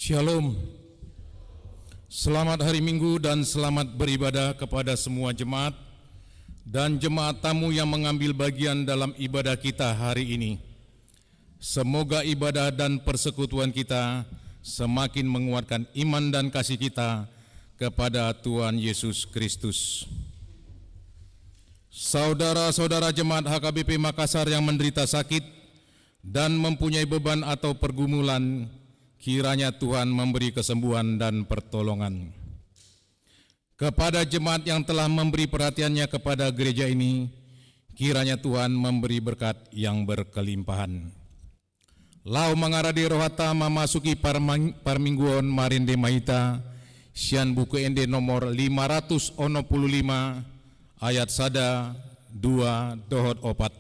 Shalom. Selamat hari Minggu dan selamat beribadah kepada semua jemaat dan jemaat tamu yang mengambil bagian dalam ibadah kita hari ini. Semoga ibadah dan persekutuan kita semakin menguatkan iman dan kasih kita kepada Tuhan Yesus Kristus. Saudara-saudara jemaat HKBP Makassar yang menderita sakit dan mempunyai beban atau pergumulan, kiranya Tuhan memberi kesembuhan dan pertolongan. Kepada jemaat yang telah memberi perhatiannya kepada gereja ini, kiranya Tuhan memberi berkat yang berkelimpahan. Lau mengaradi rohata memasuki parmingguon marinde mahita, sian buku ende nomor 565, ayat sada 2 dohot opat.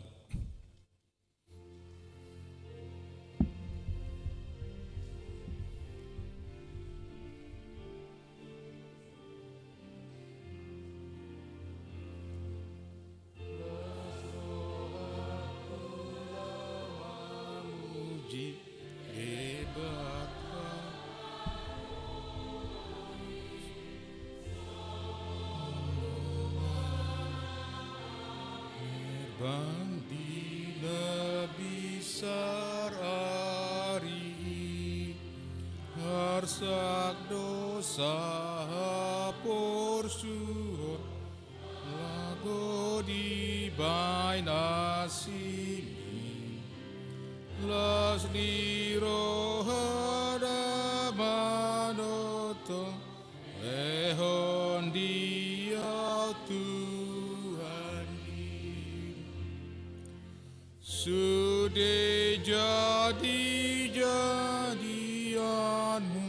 Bandila bisar ari harsak dosa porsuhot lago di baina sini las di rohada manoto ehon dia Tuhan sudah jadi-jadianmu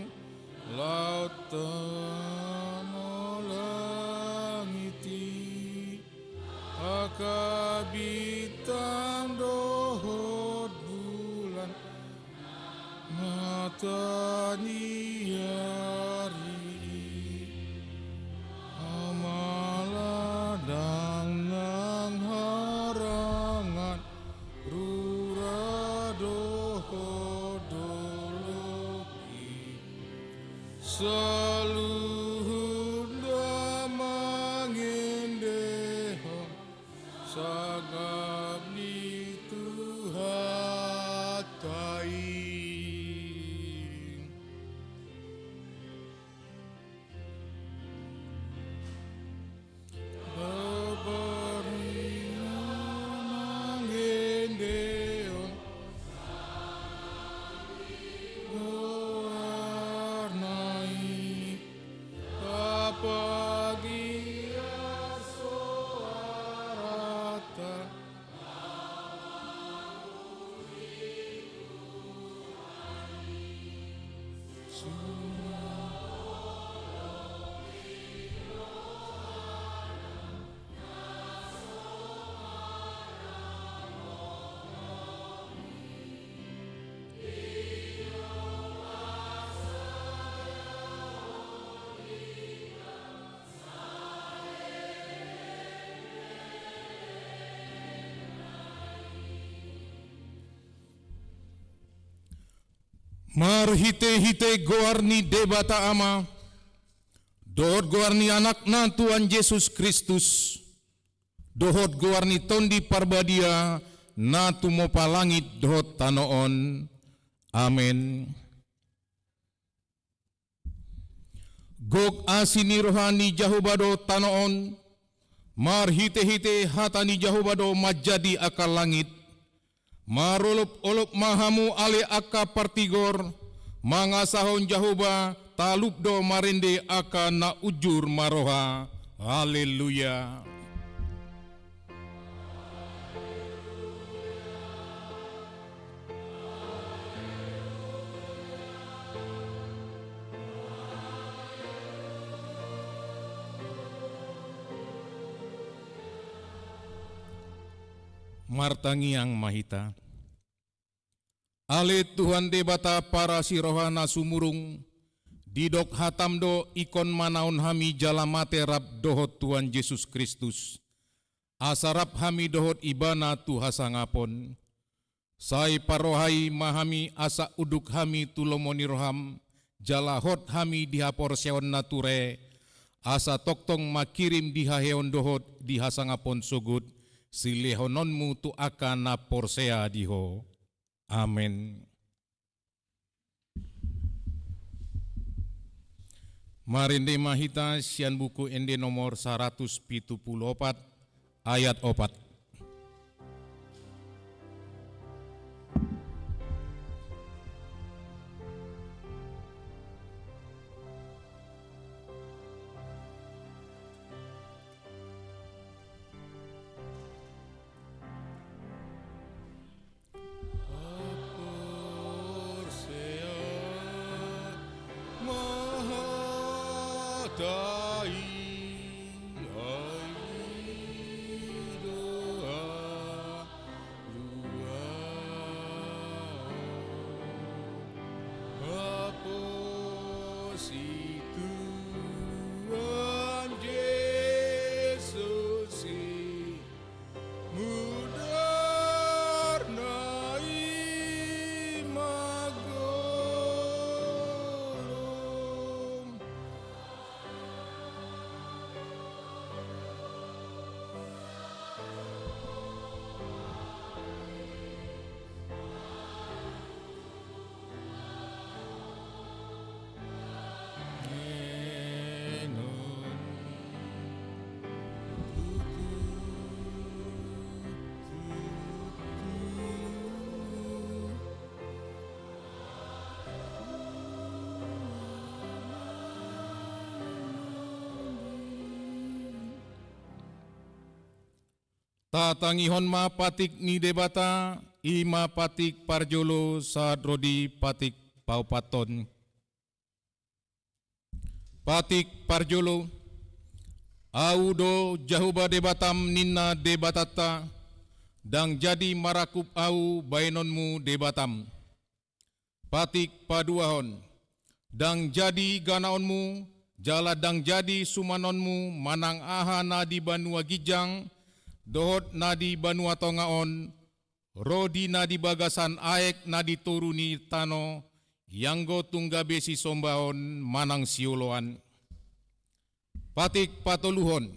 lautan langiti akabitang dohot bulan mata niari amaladang nang harangan saluhunda mangendeho sagap ni Tuhatai. Marhite-hite goarni debata ama, dohot goarni anakna Tuhan Yesus Kristus, dohot goarni tondi parbadia na tumopa langit dohot tanoon. Amen. Gog asini rohani jahubado tanoon, marhite-hite hatani jahubado majadi akal langit, marolop-olop mahamu ale aka partigor, mangasahon jahuba talupdo marende aka na ujur maroha. Haleluya. Martangiang mahita. Ale Tuhan debata para sirohana sumurung, didok hatamdo ikon manaun hami jalamate rap dohot Tuhan Yesus Kristus. Asarap hami dohot ibana tu hasangapon. Sai parohai mahami asa uduk hami tulomoni roham, jalahot hami dihapor seon nature, asa toktong makirim dihaheon dohot dihasangapon sugut, silehononmu tu akan naporsea diho. Amin. Marinde mahita sian buku ende nomor 174 ayat 4. Tatangihon ma patik ni debata, ima patik parjolo saat rodi patik paupaton. Patik parjolo, audo jahuba debatam ninna debatata, dang jadi marakup au bainonmu debatam. Patik paduahon, dang jadi ganaonmu, jala dang jadi sumanonmu, manang aha nadi banua gijang, dohot nadi banua tongaon, rodi nadi bagasan aek nadi turuni tano, yanggo tungga besi sombaon manang siuloan. Patik patoluhon,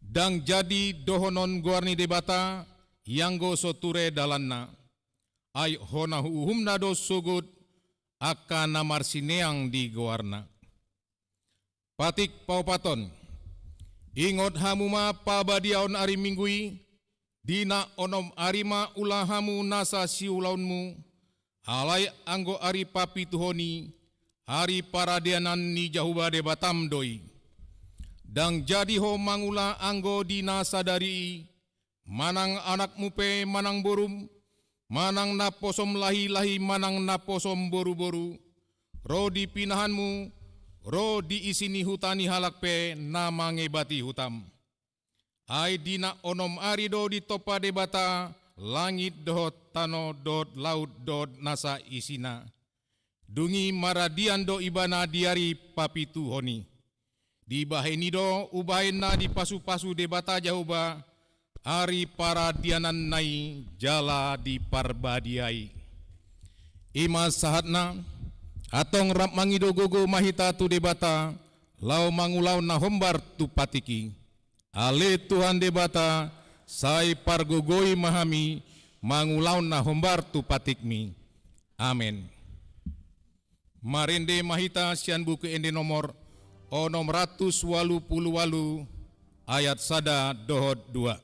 dang jadi dohonon guarni debata, yanggo soture dalanna, ay hona uhum nado sugut, akan namarsineang di guarna. Patik paupaton, ingot hamuma pabadiaon ari minggui, dina onom arima ulahamu nasa siulaunmu, alai anggo ari papi tuhoni, hari paradianan ni jahuba debatam doi. Dang jadi ho mangula anggo dina sadari, manang anak mupe manang borum, manang naposom lahi-lahi manang naposom boru-boru, ro di pinahanmu, ro di isini hutani halakpe na mangebati hutam. Ai dina onom arido di topa debata, langit dohot tano dot laut dot nasa isina. Dungi maradian do ibana diari papitu honi. Di bahenido ubaina di pasu-pasu debata jahuba, ari paradianan nai jala di parbadiai. Ima sahatna, atong rap mangido gogo mahita tu debata, lau mangulau na hombar tu patiki. Ale Tuhan debata, sai pargogoi mahami, mangulau na hombar tu patikmi. Amin. Marende mahita sian buku ende nomor onom 188 ayat sada dohot 2.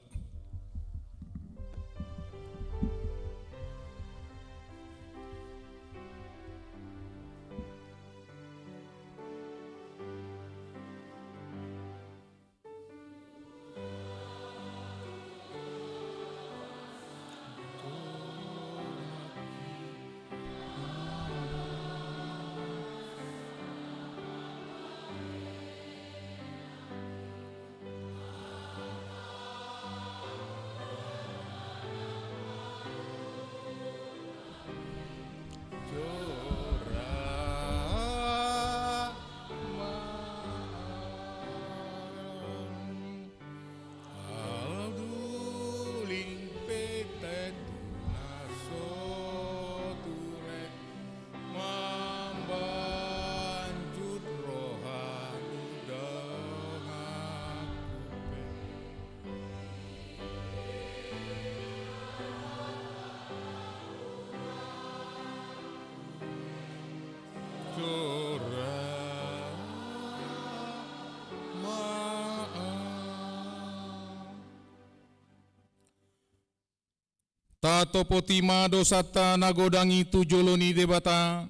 Tato potima dosata nagodangi tujoloni debata,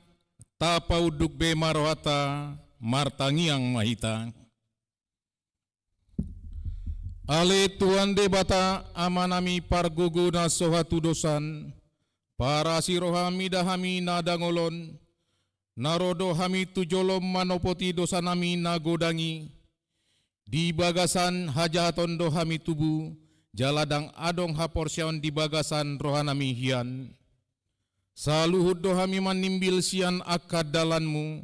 tapa uduk be marwata, martangiang mahita. Ale Tuhan debata amanami pargogo na sohatu dosan, para sirohami dahami nadangolon, narodo hami tujolom manopoti dosanami nagodangi, di bagasan hajaton dohami tubuh, jaladang adong haporsyaon di bagasan rohanami hian. Saluhud dohami manimbil sian akad dalanmu,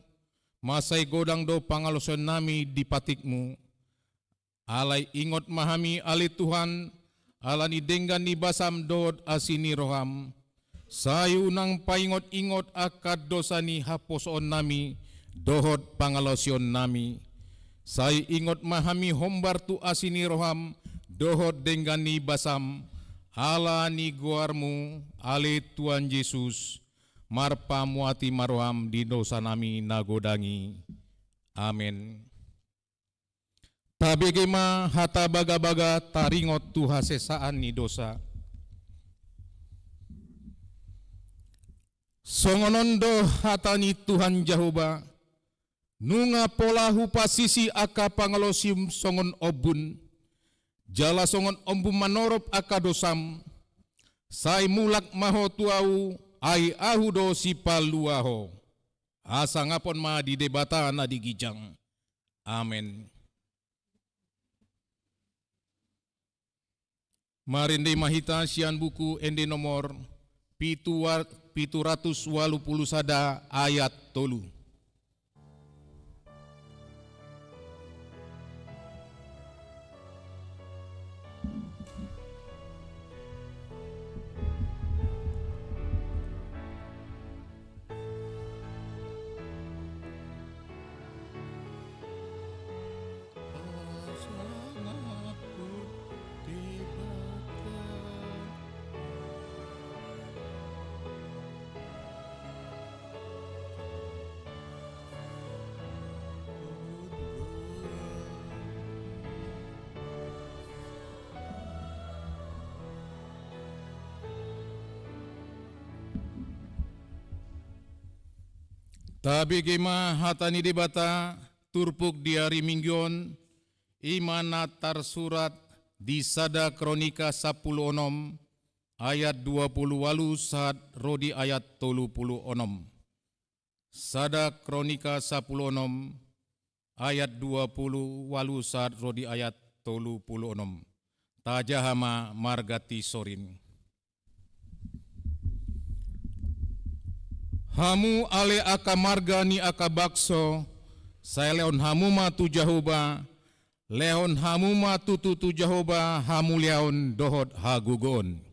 masai godang do pangaloson nami di patikmu. Alai ingot mahami ali Tuhan, alani denggan ni basam dod asini roham. Sayu nang paingot-ingot akad dosani haposon nami, dohod pangalosion nami. Sai ingot mahami hombar tu asini roham, dohod denggani basam, ala ni guarmu, ale Tuhan Yesus, marpa muati marwam di dosa nami nagodangi. Amin. Tabegema hata baga-baga taringot tu hasesaan ni dosa. Songonondo hata ni Tuhan Jehovah, nunga pola hupasisi aka pangalosim songon obun, jala songon ombum manorop aka dosam, sai mulak maho tuau, ai ahu do si paluaho, asa ngapon ma di debata na digijang. Amen. Marinde mahita sian buku ende nomor 780 sada ayat 3. Tabi gema hatani debata turpuk diari minggion imana tarsurat di sada kronika 10 onom ayat 20 walu saat rodi ayat 30 onom. Sada kronika 10 onom ayat 20 walu saat rodi ayat 30 onom. Tajahama margati sorin. Hamu ale aka marga ni aka bakso, saya leon hamu ma tu Jahoba, leon hamu ma tu Jahoba, hamu leon dohot hagugon.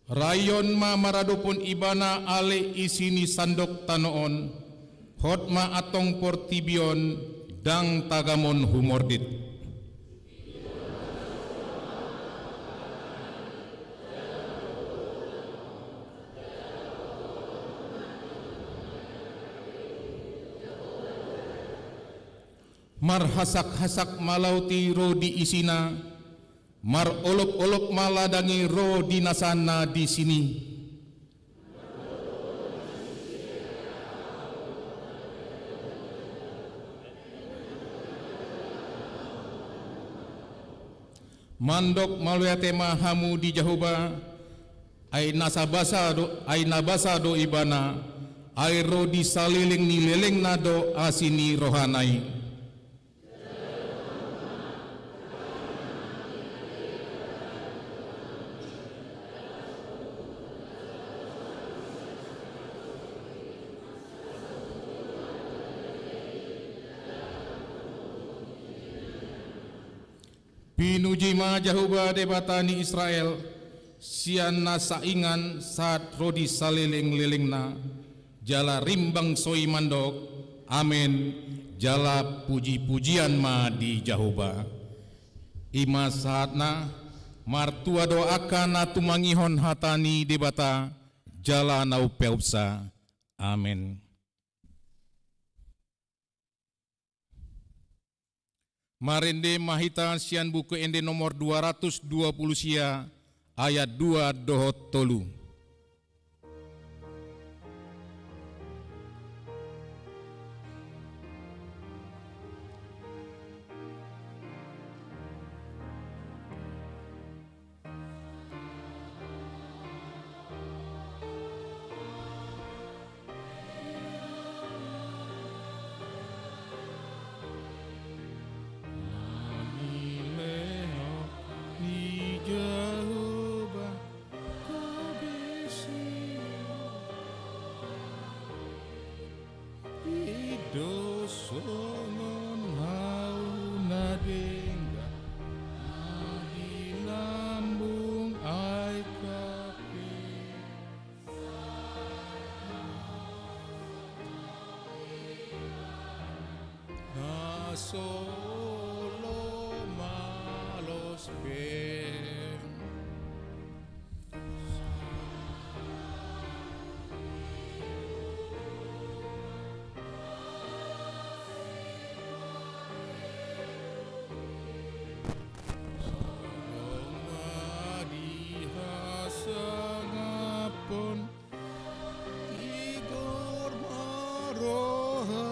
Rayon ma maradopon ibana ale isini sandok tanoon, hot ma atong portibion, dang tagamon humordit. Mar hasak-hasak malauti rodi isina, mar olok-olok maladangi ro dinasana di sini. Mandok maluyate mahamu di Jahoba, ay nabasa do ibana, ay ro di saliling ni leleng na do asini rohanai. Pinuji ma Jahoba debatani Israel, sian na saingan saat rodi saliling-lilingna, jala rimbang soi mandok, amin, jala puji-pujian ma di Jahoba. Ima saatna martua doakan atu mangihon hatani debata jala nau peupsa. Amin. Marende mahita sian buku ende nomor 220 sia ayat 2 dohot tolu. Ni Jehovah kabesi Ido songon hau nadengga Adi lambung ai kape Solo malos ben Sangapun Igor marohai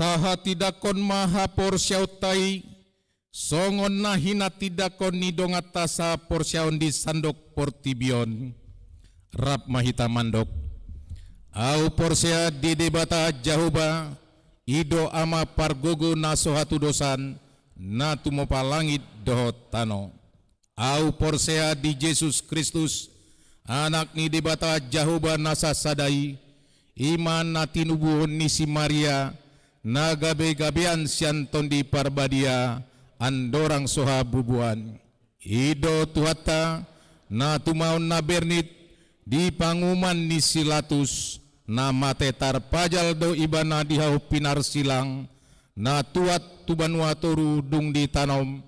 Taha tidakon maha porsyautai, songon nahina tidakon nidongat tasa porsyaun di sandok portibion, rap mahita mandok. Au porsya di debata jahuba, ido ama pargogo nasohatu dosan, na tumopa langit dohot tano. Au porsya di Yesus Kristus, anak ni debata jahuba nasa sadai, iman na tinubuhon ni si Maria, na gabe-gabean sianton di parbadia andorang soha bubuan ido tuhata na tumaon na bernit di panguman ni silatus na mate tarpajal do ibana dihau pinar silang na tuat tubanwa toru dung di tanom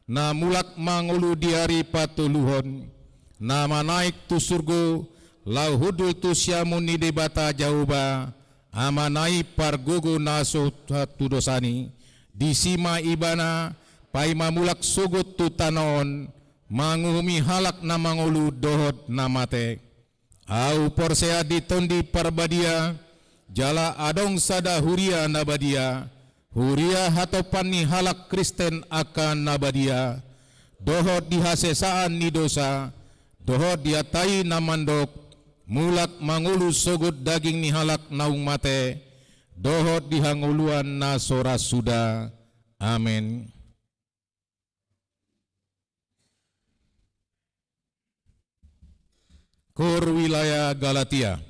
na mulak mangulu di hari patuluhon na manaik tu surgo lau hudul tu syamun ni debata jauba amanai pargogo naso tu dosani disima ibana pai mamulak sugut tu tanon manguhumi halak na mangulu dohot namate au porsea ditondi parbadia jala adong sada huria nabadia huria hatopan ni halak Kristen akan nabadia dohot dihasesaan ni dosa dohot diatai namandok mulak mangulu sogut daging ni halak naung mate dohot dihanguluan na sora suda. Amin. Kor wilayah Galatia.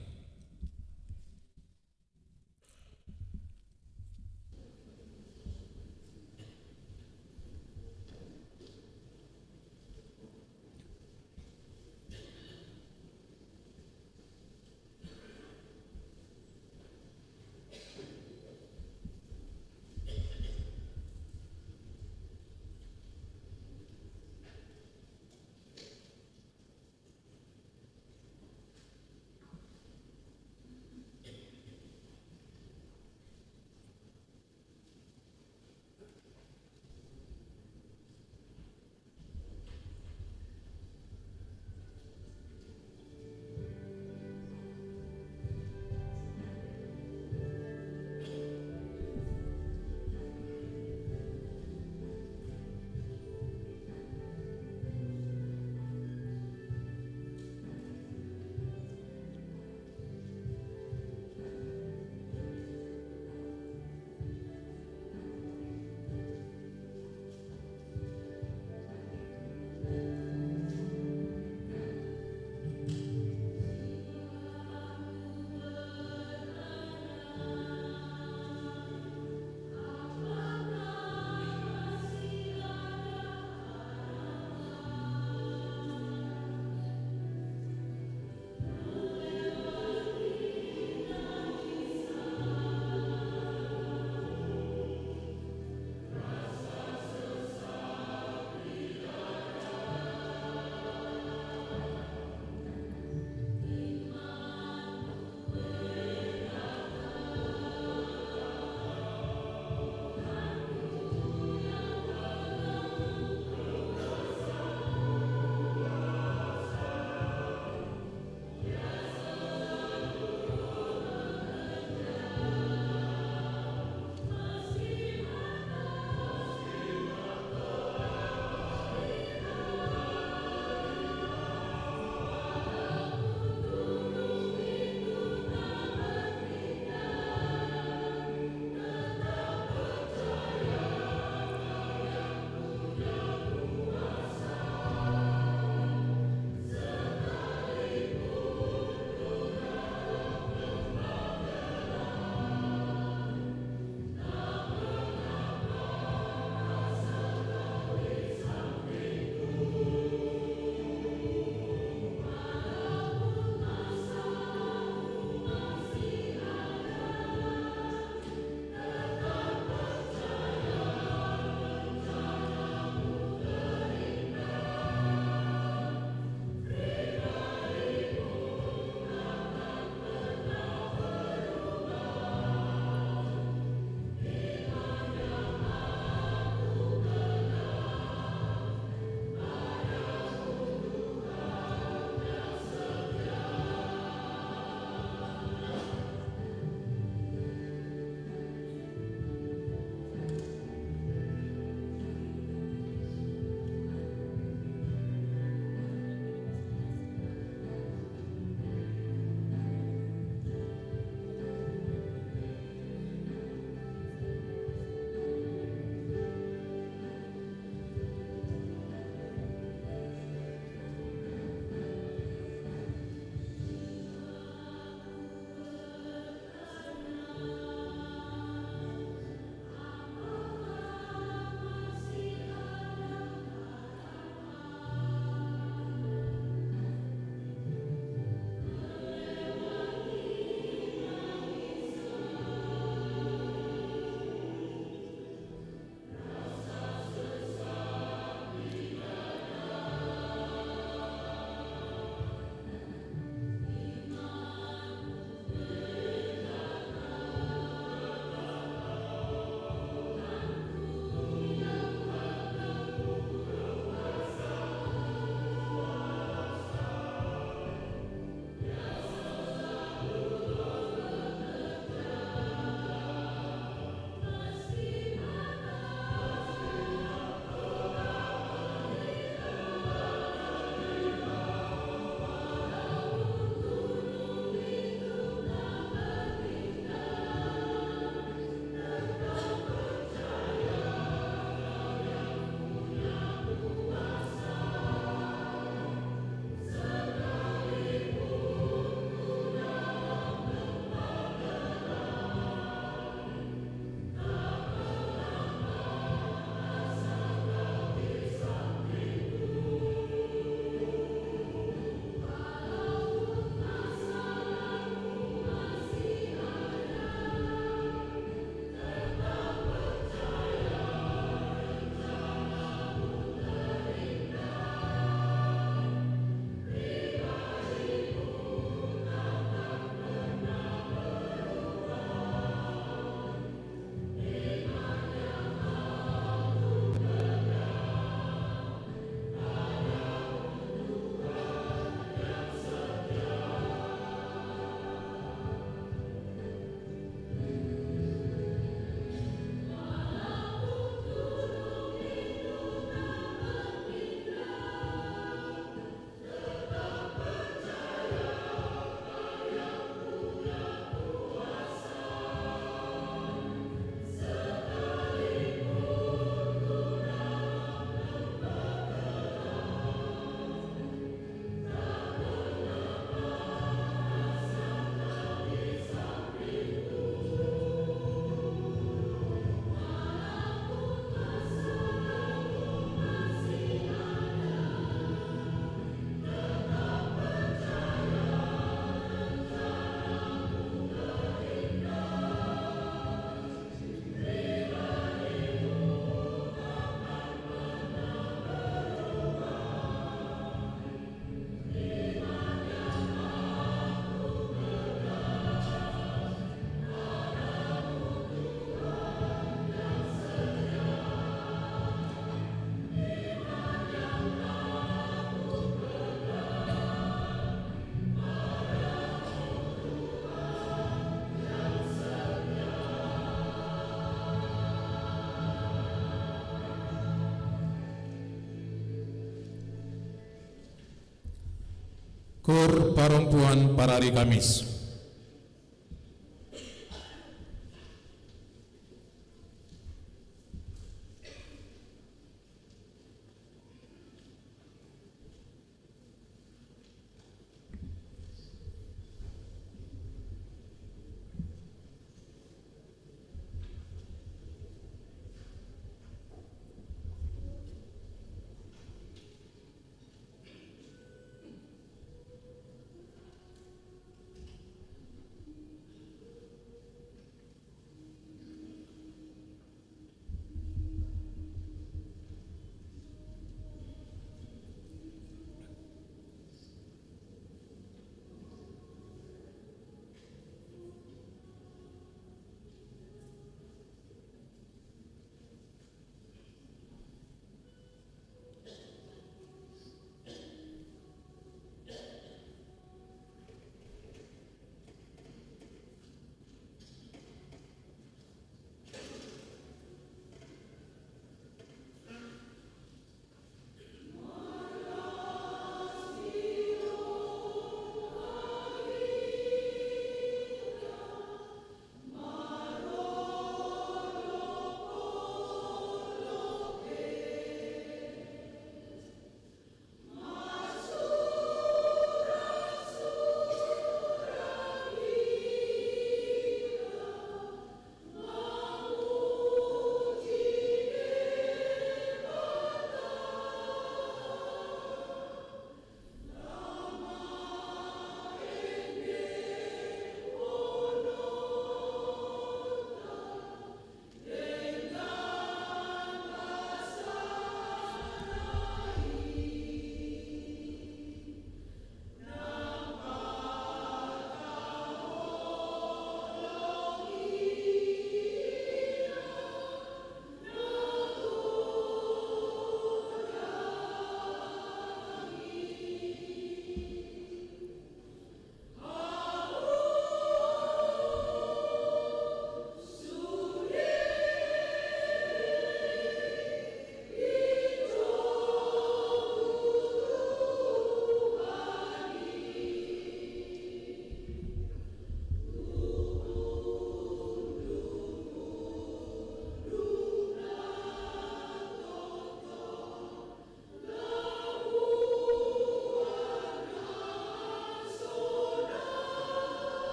Hur Parompuan Parari Kamis.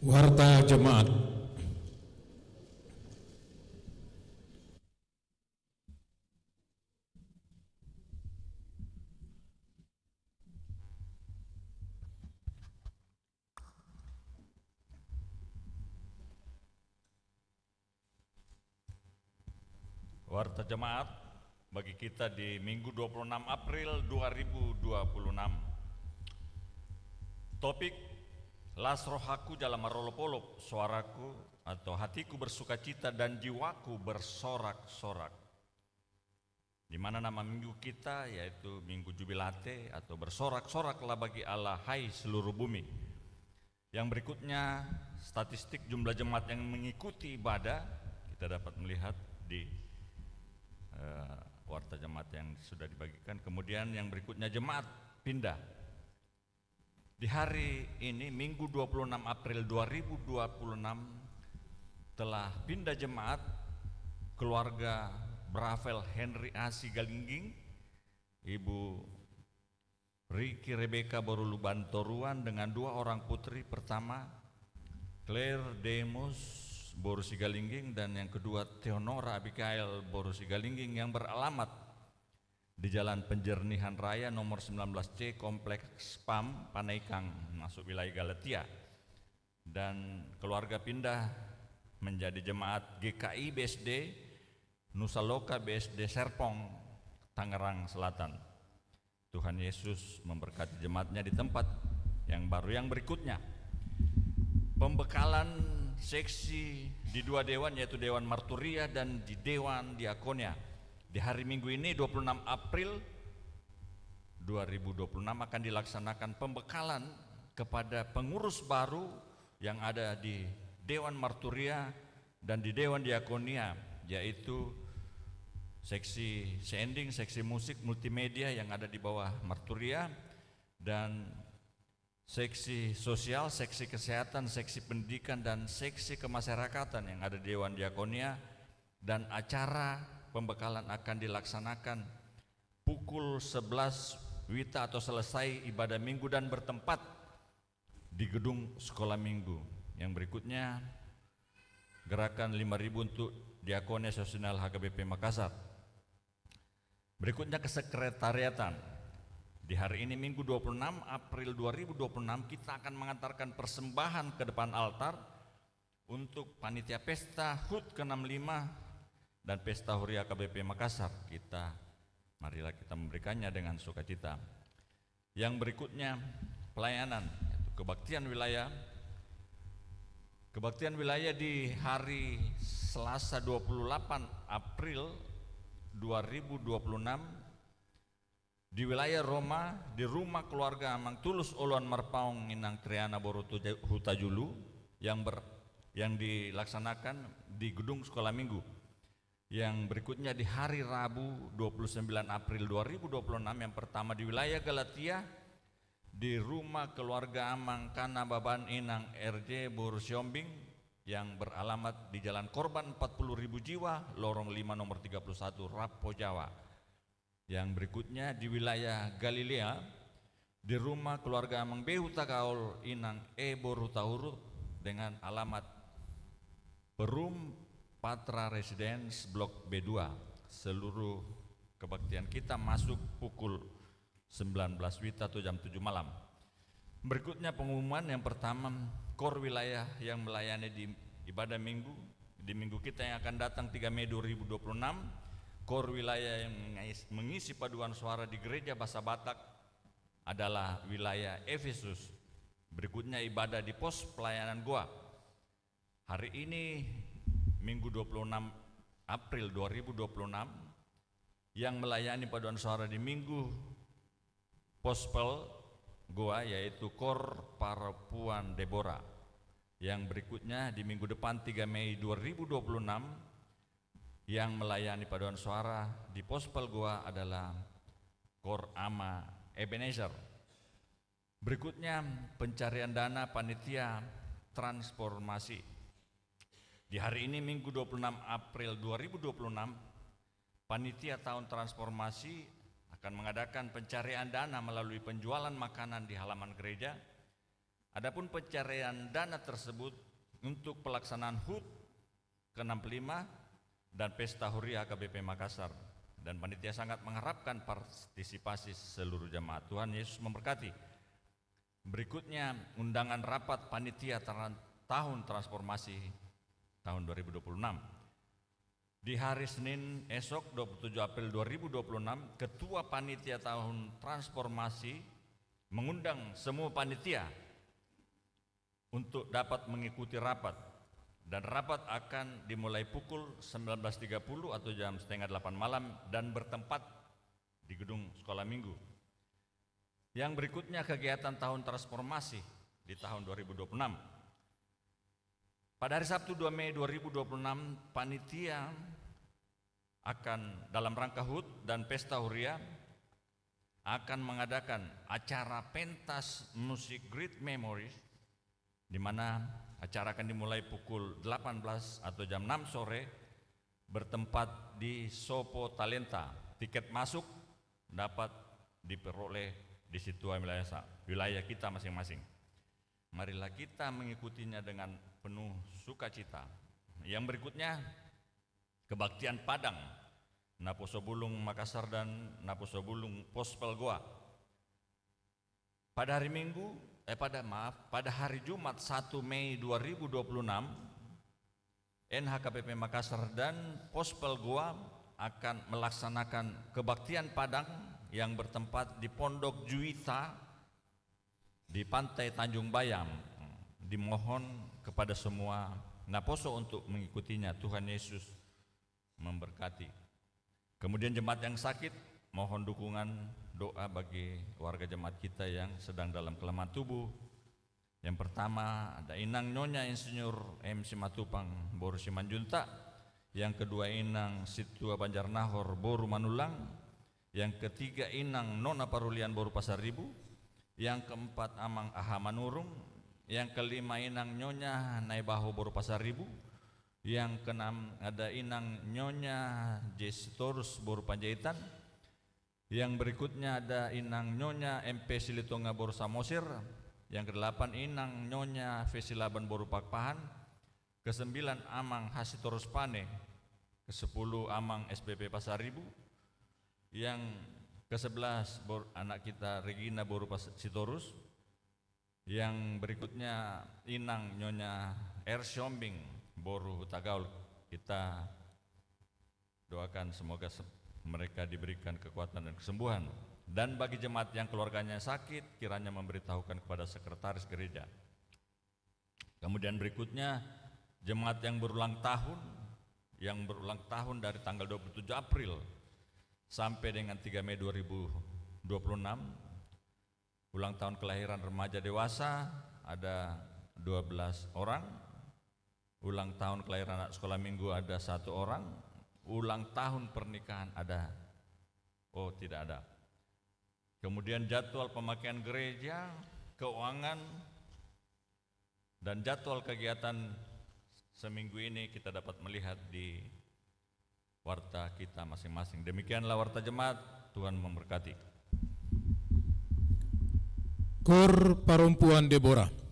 Warta Jemaat. Warta Jemaat bagi kita di Minggu 26 April 2026. Topik Las rohaku dalam marolopolop, suaraku atau hatiku bersukacita dan jiwaku bersorak-sorak. Di mana nama minggu kita yaitu Minggu Jubilate atau bersorak-soraklah bagi Allah hai seluruh bumi. Yang berikutnya statistik jumlah jemaat yang mengikuti ibadah kita dapat melihat di warta jemaat yang sudah dibagikan. Kemudian yang berikutnya jemaat pindah. Di hari ini Minggu 26 April 2026 telah pindah jemaat keluarga Bravel Henry A. Sigalingging, Ibu Riki Rebecca Boruluban Toruan dengan 2 orang putri. Pertama Claire Demos Boru Sigalingging dan yang kedua Theonora Abigail Boru Sigalingging yang beralamat di Jalan Penjernihan Raya nomor 19C Kompleks PAM Panaikang masuk wilayah Galatia. Dan keluarga pindah menjadi jemaat GKI BSD Nusa Loka BSD Serpong Tangerang Selatan. Tuhan Yesus memberkati jemaatnya di tempat yang baru. Yang berikutnya pembekalan seksi di 2 dewan yaitu Dewan Marturia dan di Dewan Diakonia. Di hari Minggu ini 26 April 2026 akan dilaksanakan pembekalan kepada pengurus baru yang ada di Dewan Marturia dan di Dewan Diakonia, yaitu seksi sending, seksi musik multimedia yang ada di bawah Marturia, dan seksi sosial, seksi kesehatan, seksi pendidikan, dan seksi kemasyarakatan yang ada di Dewan Diakonia. Dan acara pembekalan akan dilaksanakan pukul 11 WITA atau selesai ibadah minggu dan bertempat di gedung sekolah minggu. Yang berikutnya gerakan 5.000 untuk Diakonia Sosial HKBP Makassar. Berikutnya kesekretariatan. Di hari ini Minggu 26 April 2026 kita akan mengantarkan persembahan ke depan altar untuk panitia pesta HUT ke-65 dan Pesta Huria KBP Makassar. Marilah kita memberikannya dengan sukacita. Yang berikutnya pelayanan, yaitu kebaktian wilayah. Kebaktian wilayah di hari Selasa 28 April 2026 di wilayah Roma, di rumah keluarga Amang Tulus Oluan Marpaung Inang Triana Boru Hutajulu yang dilaksanakan di gedung sekolah minggu. Yang berikutnya di hari Rabu 29 April 2026 yang pertama di wilayah Galatia di rumah keluarga Amang Kana Baban Inang RJ Boru Siombing yang beralamat di Jalan Korban 40.000 Jiwa, Lorong 5 nomor 31 Rapo Jawa. Yang berikutnya di wilayah Galilea di rumah keluarga Amang Behu Takaul Inang Boru Tahuru dengan alamat Perum Patra Residence Blok B2. Seluruh kebaktian kita masuk pukul 19 WITA atau jam 7 malam. Berikutnya pengumuman yang pertama, KOR wilayah yang melayani di ibadah minggu di minggu kita yang akan datang 3 Mei 2026. KOR wilayah yang mengisi paduan suara di Gereja Bahasa Batak adalah wilayah Efesus. Berikutnya ibadah di pos pelayanan Goa. Hari ini Minggu 26 April 2026 yang melayani paduan suara di Minggu Pospel Goa yaitu KOR Parapuan Deborah. Yang berikutnya di minggu depan 3 Mei 2026 yang melayani paduan suara di Pospel Goa adalah KOR Ama Ebenezer. Berikutnya pencarian dana panitia transformasi. Di hari ini Minggu 26 April 2026 panitia tahun transformasi akan mengadakan pencarian dana melalui penjualan makanan di halaman gereja Adapun pencarian dana tersebut untuk pelaksanaan HUT ke-65 dan Pesta Huria HKBP Makassar, dan panitia sangat mengharapkan partisipasi seluruh jemaat. Tuhan Yesus memberkati. Berikutnya undangan rapat panitia tahun transformasi tahun 2026. Di hari Senin esok 27 April 2026, Ketua Panitia Tahun Transformasi mengundang semua panitia untuk dapat mengikuti rapat, dan rapat akan dimulai pukul 19.30 atau jam setengah 8 malam dan bertempat di gedung sekolah minggu. Yang berikutnya kegiatan tahun transformasi di tahun 2026. Pada hari Sabtu 2 Mei 2026, panitia akan dalam rangka HUT dan Pesta Huria akan mengadakan acara pentas musik Great Memories, di mana acara akan dimulai pukul 18 atau jam 6 sore bertempat di Sopo Talenta. Tiket masuk dapat diperoleh di situ wilayah kita masing-masing. Marilah kita mengikutinya dengan penuh sukacita. Yang berikutnya kebaktian Padang, Naposo Bulung Makassar dan Naposo Bulung Pospel Goa. Pada hari Jumat 1 Mei 2026, NHKBP Makassar dan Pospel Goa akan melaksanakan kebaktian Padang yang bertempat di Pondok Juwita di Pantai Tanjung Bayam. Dimohon kepada semua Naposo untuk mengikutinya. Tuhan Yesus memberkati. Kemudian jemaat yang sakit, mohon dukungan doa bagi warga jemaat kita yang sedang dalam kelemahan tubuh. Yang pertama ada Inang Nyonya Insinyur M. Simatupang Boru Simanjunta. Yang kedua Inang Situa Banjarnahor Boru Manulang. Yang ketiga Inang Nona Parulian Boru Pasaribu. Yang keempat Amang Aha Manurung. Yang kelima Inang Nyonya Naibaho Boru Pasaribu. Yang keenam ada Inang Nyonya Jesitorus Boru Panjaitan. Yang berikutnya ada Inang Nyonya MP Silitonga Boru Samosir. Yang kedelapan Inang Nyonya Vesilaban Boru Pakpahan. Kesembilan Amang Hasitorus Pane. Kesepuluh Amang SPP Pasaribu. Yang ke-11 anak kita Regina Boru Sitorus. Yang berikutnya Inang Nyonya Ersyombing Boru Hutagaul. Kita doakan semoga mereka diberikan kekuatan dan kesembuhan. Dan bagi jemaat yang keluarganya sakit, kiranya memberitahukan kepada sekretaris gereja. Kemudian berikutnya jemaat yang berulang tahun dari tanggal 27 April sampai dengan 3 Mei 2026, ulang tahun kelahiran remaja dewasa ada 12 orang, ulang tahun kelahiran anak sekolah minggu ada 1 orang, ulang tahun pernikahan tidak ada. Kemudian jadwal pemakaian gereja, keuangan, dan jadwal kegiatan seminggu ini kita dapat melihat di warta kita masing-masing. Demikianlah warta jemaat. Tuhan memberkati. Kor Perempuan Deborah.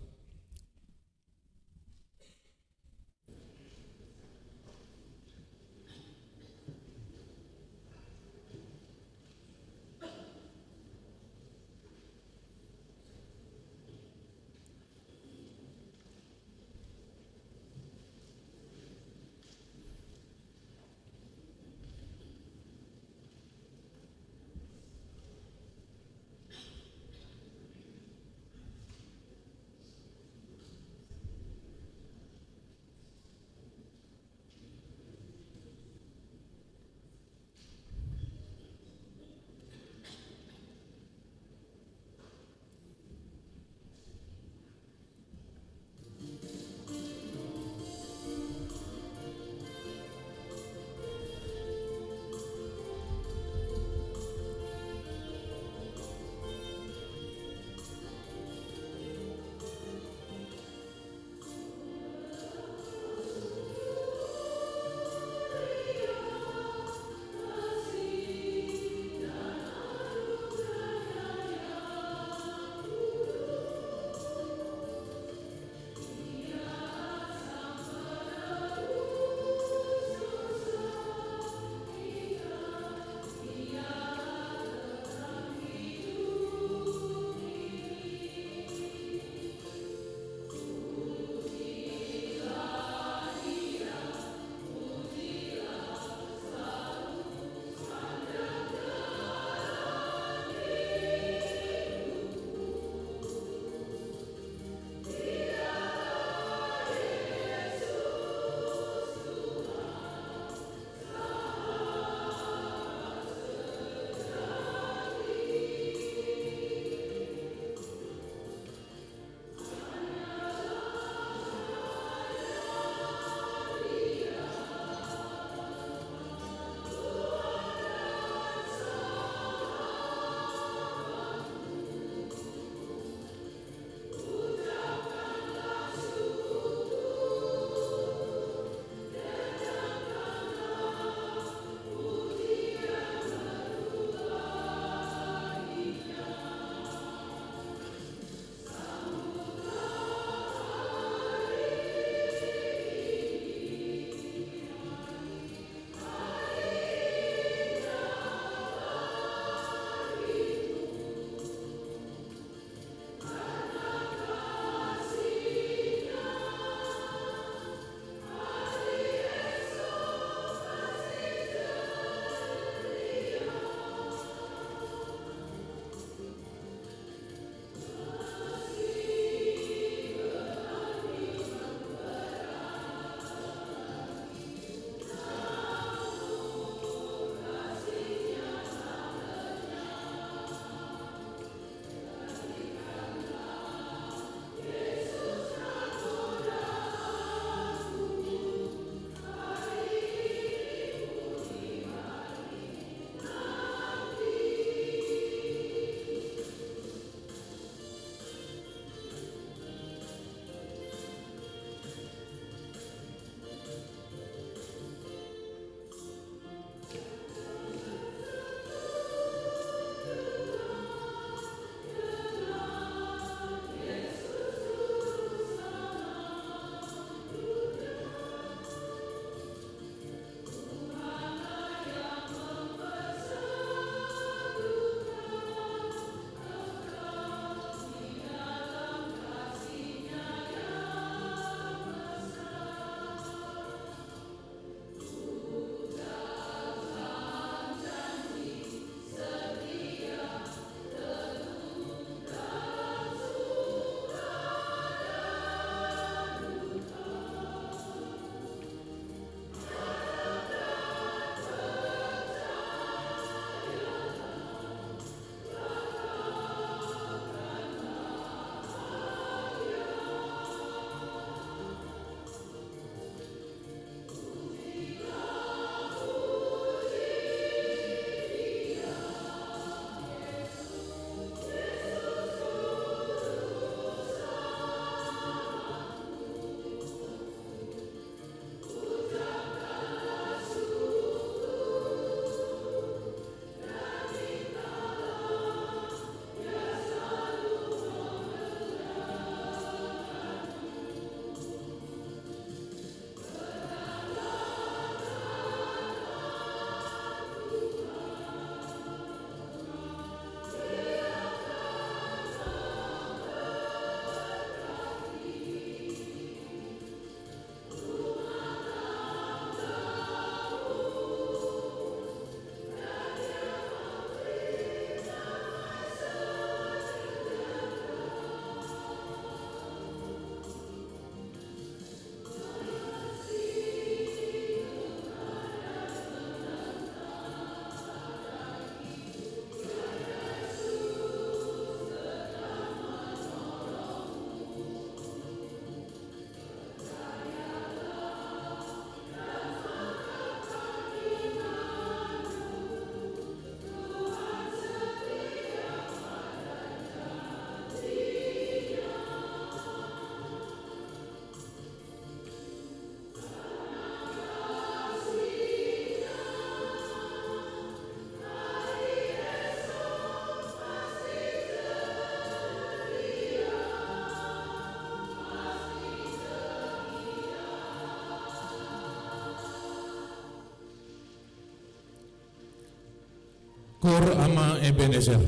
Kor Ama Ebenezer.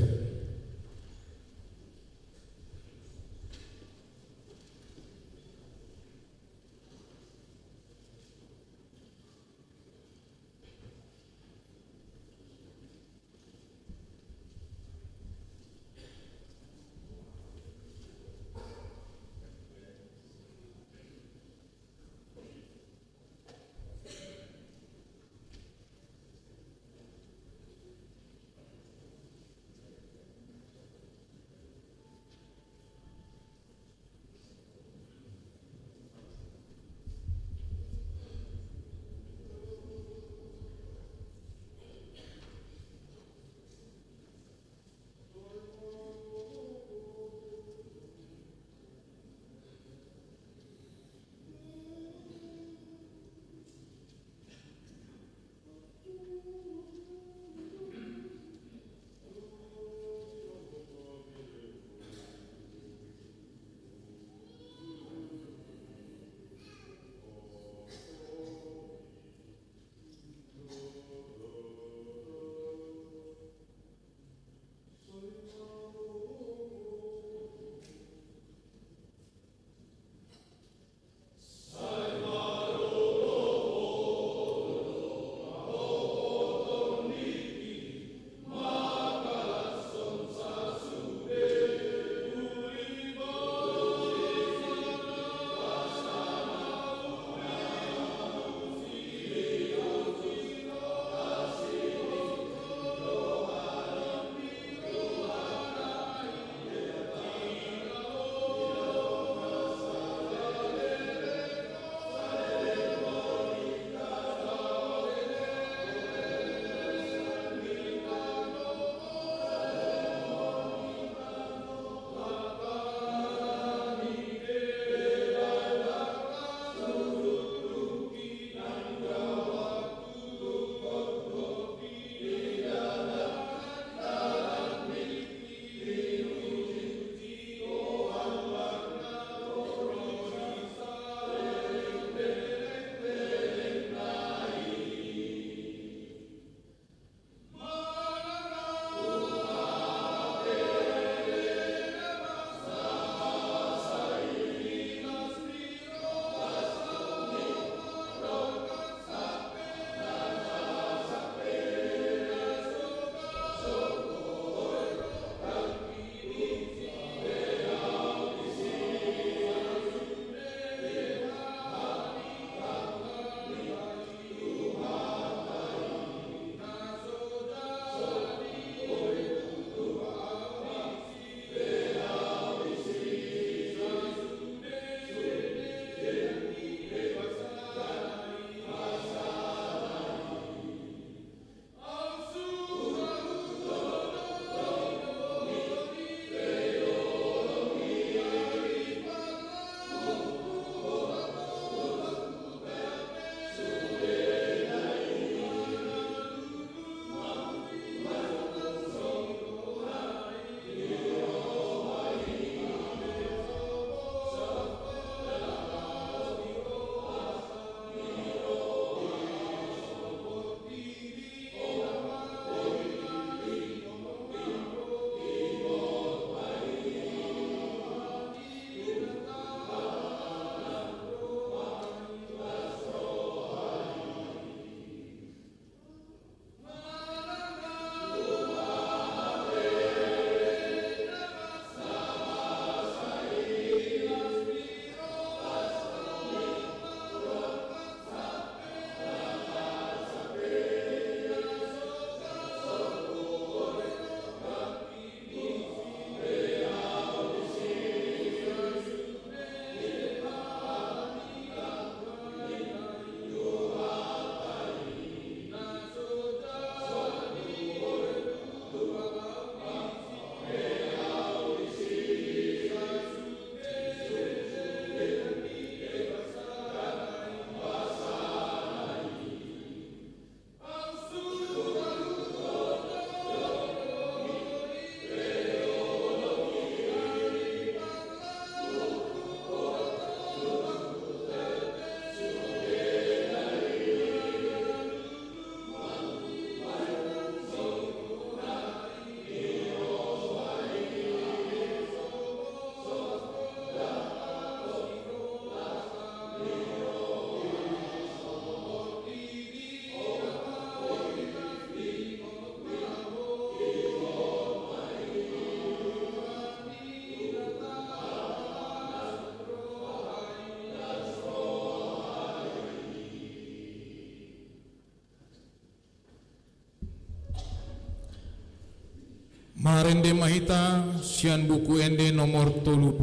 Marende mahita sian buku ende nomor 30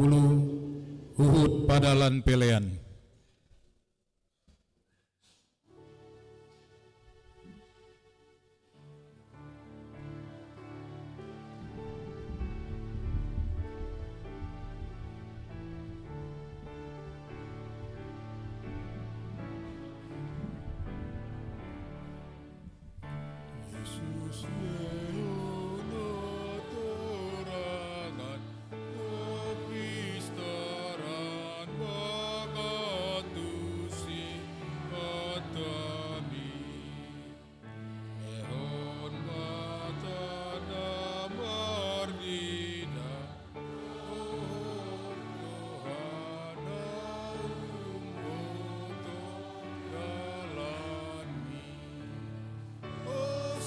Uhud padalan pelean. Yesus Yehono torangan kepistaran bagatusi atami ehon batana mardina ohon Johana umboto dalani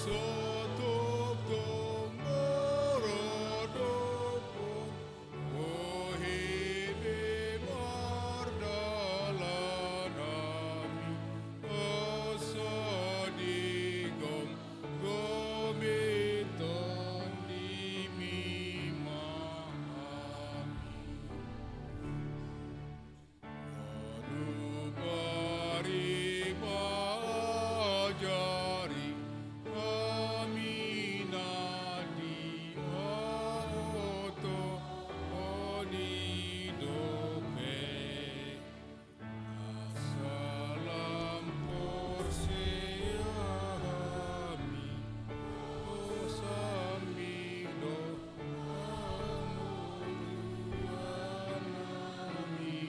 sotok tong morodopon ohebe mardalanami asadigom gomiton dimimahami Anubari majari aminadi auto onidope Salam porseami osamido amurianami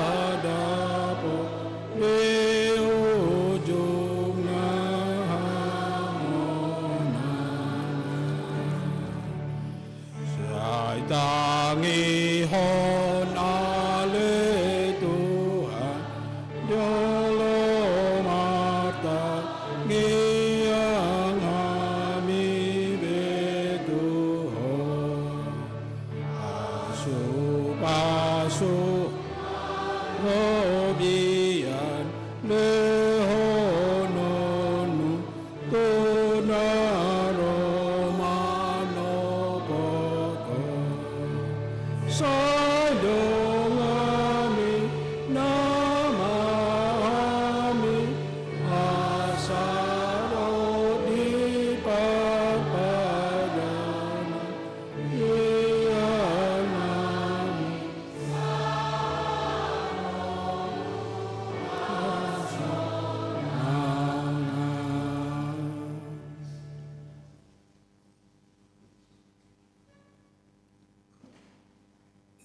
Asadapo leojong Saitangihon ale Tuhan dalam mata ngiyang kami betuhon Pasu Robian lehononu tunaro manopoko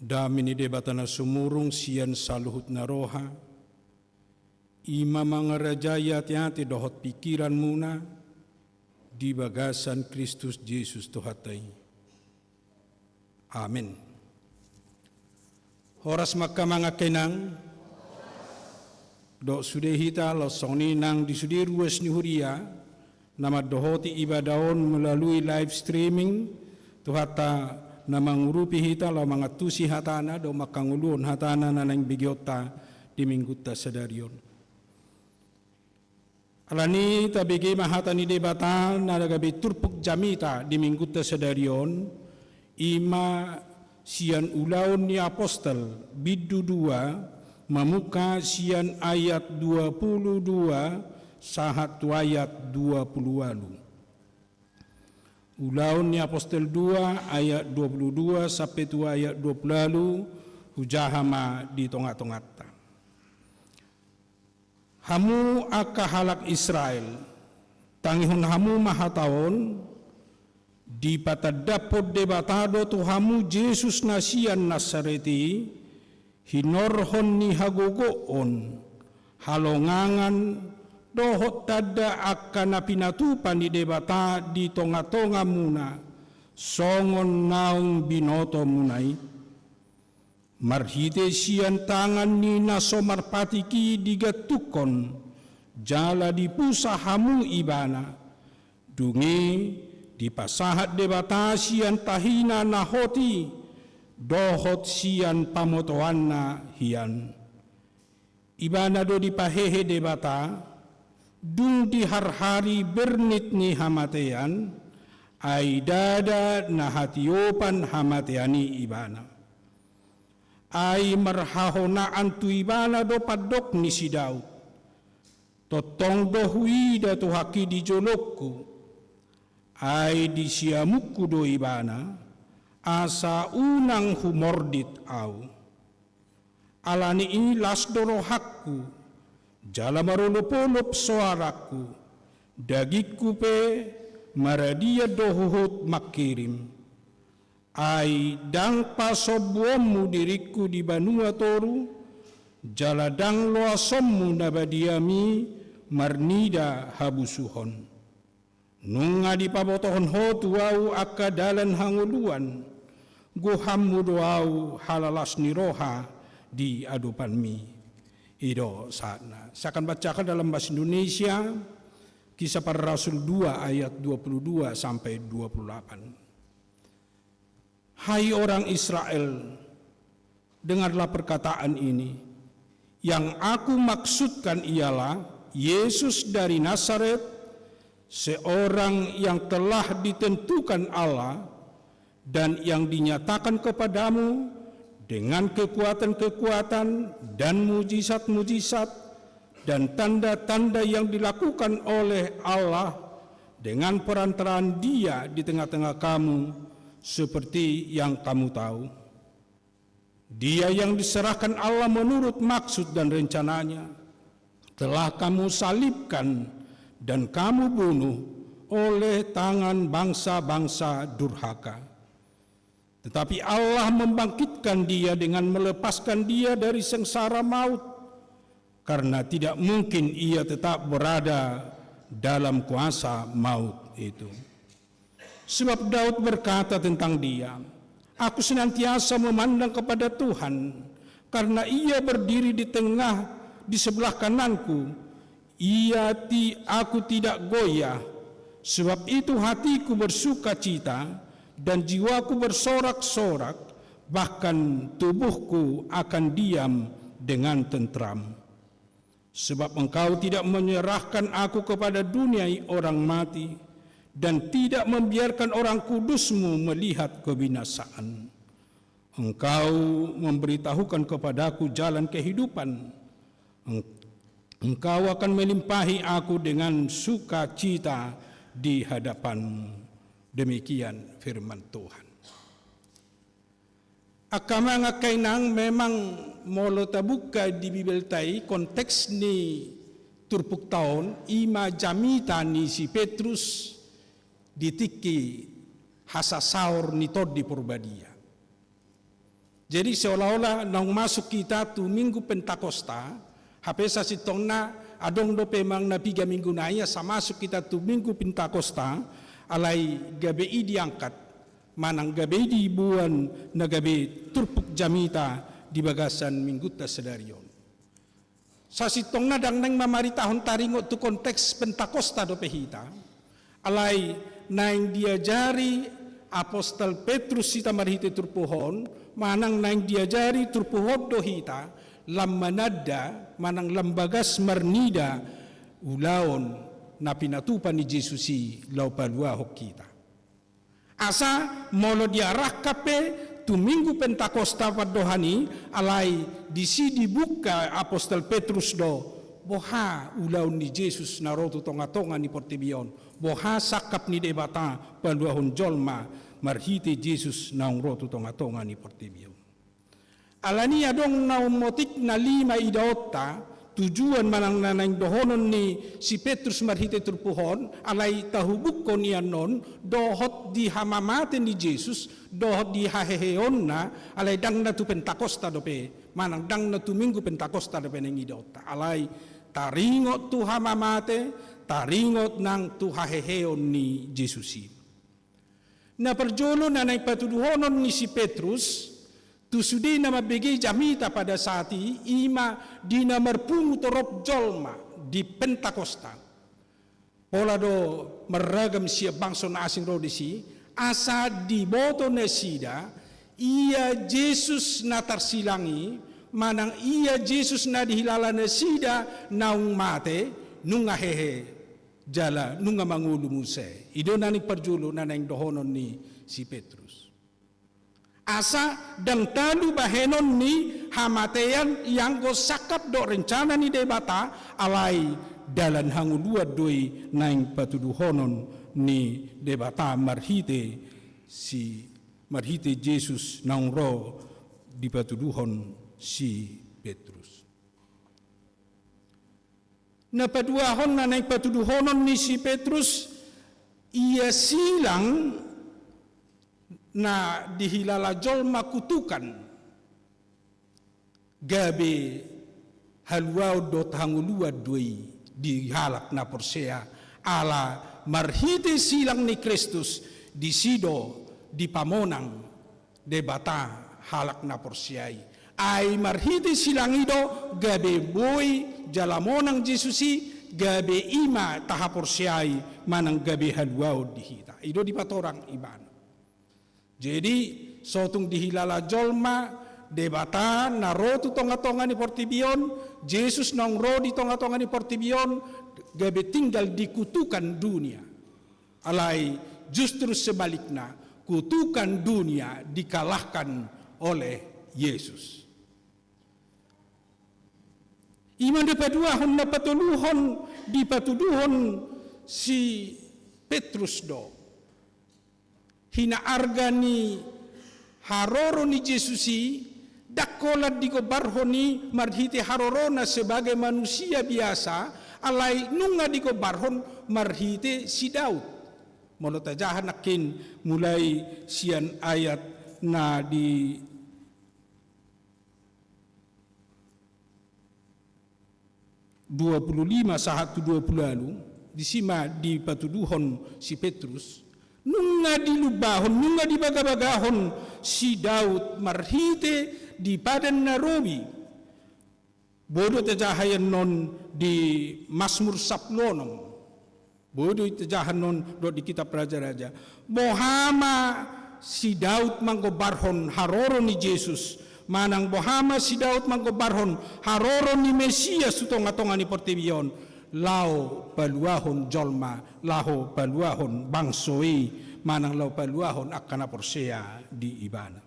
Damini debatana sumurung sian saluhut naroha. Ima mangarajaya tiati dohot pikiran muna di bagasan Kristus Yesus Tuhatai. Amin. Horas maka mga kenang do sudehita lo soni nang di sudir ruas ni huria nama dohoti ibadaon melalui live streaming tuhata na mangurupi hita lo mga tusi hatana do makangulun hatana na nang bigyota di mingguta sadarion. Alani tabigi mahata ni debata na nagabi turpuk jamita di mingguta sadarion ima sian ulaun ni apostol bidu 2 mamuka sian ayat 22 sahat ayat 20. Ulaun ni apostol 2 ayat 22 sampai tu ayat 20 hujahama di tonga-tongata. Hamu aka halak Israel tangihun hamu mahataon di patadapod debatado tu hamu Jesus nasian Nasareti hinorhon ni hagogoon halongangan dohot tada akan pinatupan di debata di tonga-tonga muna songon naung binoto munai marhite sian tangan ni nasomarpatiki digatukon jala di pusa hamu ibana dungi di pasahat debata sian tahina nahoti dohot sian pamotoanna hian ibana do di pahehe debata dung di harhari bernit ni hamatean ay dada na hatiopan hamateani ibana ay marhahonaan tu ibana do padok ni si Daud totong do huida tu haki di jolokku ay di siamukku do ibana asa unang humordit au alani ini las doro hakku jala marulupulup suaraku dagiku pe maradia dohuhut makirim ay dang pasobuamu diriku di banua toru jala dang loasommu nabadiami marnida habusuhon nunga di pabotohon hotu au akadalan hanguluan guhammu doau halalas niroha di adupanmi Ido sana. Saya akan bacakan dalam bahasa Indonesia Kisah Para Rasul 2 ayat 22 sampai 28. Hai orang Israel, dengarlah perkataan ini. Yang aku maksudkan ialah Yesus dari Nazaret, seorang yang telah ditentukan Allah dan yang dinyatakan kepadamu dengan kekuatan-kekuatan dan mujizat-mujizat dan tanda-tanda yang dilakukan oleh Allah dengan perantaraan Dia di tengah-tengah kamu seperti yang kamu tahu. Dia yang diserahkan Allah menurut maksud dan rencananya telah kamu salibkan dan kamu bunuh oleh tangan bangsa-bangsa durhaka. Tetapi Allah membangkitkan dia dengan melepaskan dia dari sengsara maut, karena tidak mungkin ia tetap berada dalam kuasa maut itu. Sebab Daud berkata tentang dia, aku senantiasa memandang kepada Tuhan, karena ia berdiri di sebelah kananku, aku tidak goyah. Sebab itu hatiku bersuka cita, dan jiwaku bersorak-sorak, bahkan tubuhku akan diam dengan tentram. Sebab engkau tidak menyerahkan aku kepada dunia orang mati, dan tidak membiarkan orang kudusmu melihat kebinasaan. Engkau memberitahukan kepadaku jalan kehidupan. Engkau akan melimpahi aku dengan sukacita di hadapanmu. Demikian firman Tuhan. Akama ngakainang memang molo tabuka di Bibel tai konteks ni turpuk taon ima jamita ni si Petrus ditiki hasa saur ni tod di purbadia. Jadi seolah-olah nang masuk kita tu minggu Pentakosta, hapesa sitong na adong do pemang na 3 minggu na iya sa masuk kita tu minggu Pentakosta, alay gabi diangkat, manang gabi di buwan na gabi turpuk jamita di bagasan minggu ta sedarion. Sa sitong na dang nang mamaritahon taringo tu konteks Pentakosta do pehita, alay nang diajari Apostol Petrus sita marhiti turpuhon, manang nang diajari turpuhon do hita, lammanada, manang lambagas marnida, ulaon na pinatupan ni Jesusi lau paluahok kita. Asa molo diarah kape tuminggu Pentakosta padohani, alay disi dibuka Apostol Petrus do, boha ulaon ni Jesus naroto tonga-tonga ni Portibion, boha sakap ni debata paluahon jolma marhiti Jesus naung roto tonga-tonga ni Portibion. Alani adong naung motik na 5 idaota, tujuan manang nanang dohonon ni si Petrus marhiti turpuhon, alay tahubuk ko niyan non, dohot di hamamaten ni Jesus, dohot di haheheon na, alay dang na tu Pentakosta dope, manang dang na tu minggu Pentakosta dope ng idaota, alay taringot tu hamamate, taringot nang tu haheheon ni Jesusi. Na perjolo na patuduhonon ni si Petrus, tu sudi na mabigay jamita pada saati, ima di na marpungu torop jolma di Pentakosta. Pola do meragam siya bangso na asing rodisi, asa di boto na sida, iya Jesus na tarsilangi, manang iya Jesus na dihilala na sida naung mate, nung hehe jala nung mangulu muse. Ido na ni perjulo na nang dohonon ni si Petrus. Asa dang talu bahenon ni hamatean yang go sakap do rencana ni debata alay dalan hanguluad doi nang patuduhonon ni debata marhite Jesus nang ro di patuduhon si Petrus. Napaduahon na patuduhonon ni si Petrus, ia silang na dihilala jolma kutukan gabi halwaw dot hanguluad doi dihalak na porsea ala marhite silang ni Kristus di sido di pamonang debata halak na porsiay ay marhite silang ido gabi boy jalamonang Jesusi gabi ima tahaporsiay manang gabi halwaw dihita ido di patorang iban. Jadi sotong dihilala jolma debata narotu tonga-tonga ni Portibion, Jesus nang ro di tonga-tonga ni Portibion gabi tinggal dikutukan dunia. Alay justru sebaliknya kutukan dunia dikalahkan oleh Yesus. Iman depaduahon na patuluhon di patuduhon si Petrus do. Hinaarga ni haroro ni Jesusi dakolat di gobarhoni marhiti harorona sebagai manusia biasa alay nunga di gobarhon marhiti si Daud. Molotajahan akin mulai sian ayat na di sahatu 20 lalu disima di patuduhon si Petrus nunga dilubahon, nunga dibagabagahon si Daud marhite di padan narobi. Bodo tajahayan non di Mazmur 10. Bodo tajahan non do di kitab raja-raja. Bohama si Daud manggobarhon haroro ni Jesus. Manang bohama si Daud manggobarhon haroro ni Mesias sutonga-tonga ni Portibion. Lau paluahon jolma, lau paluahon bangsoi, manang lau paluahon akana porsea di ibana.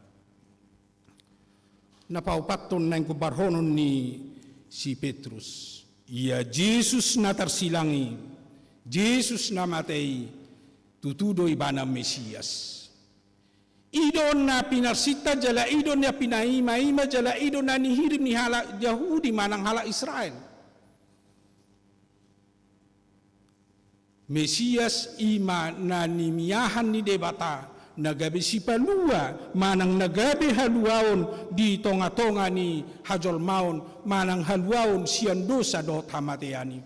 Napaupaton nang kubarhonon ni si Petrus. Ia Jesus na tarsilangi, Jesus na matei, tutudo ibana Mesias. Idon na pinarsita jala idon na pinaima-ima jala idon na nihirim ni hala Yahudi manang hala Israel. Mesias ima na nimiyahan ni debata nagabi si palua manang nagabi haluaon di tonga-tonga ni hajol maon manang haluaon sian dosa do hamateani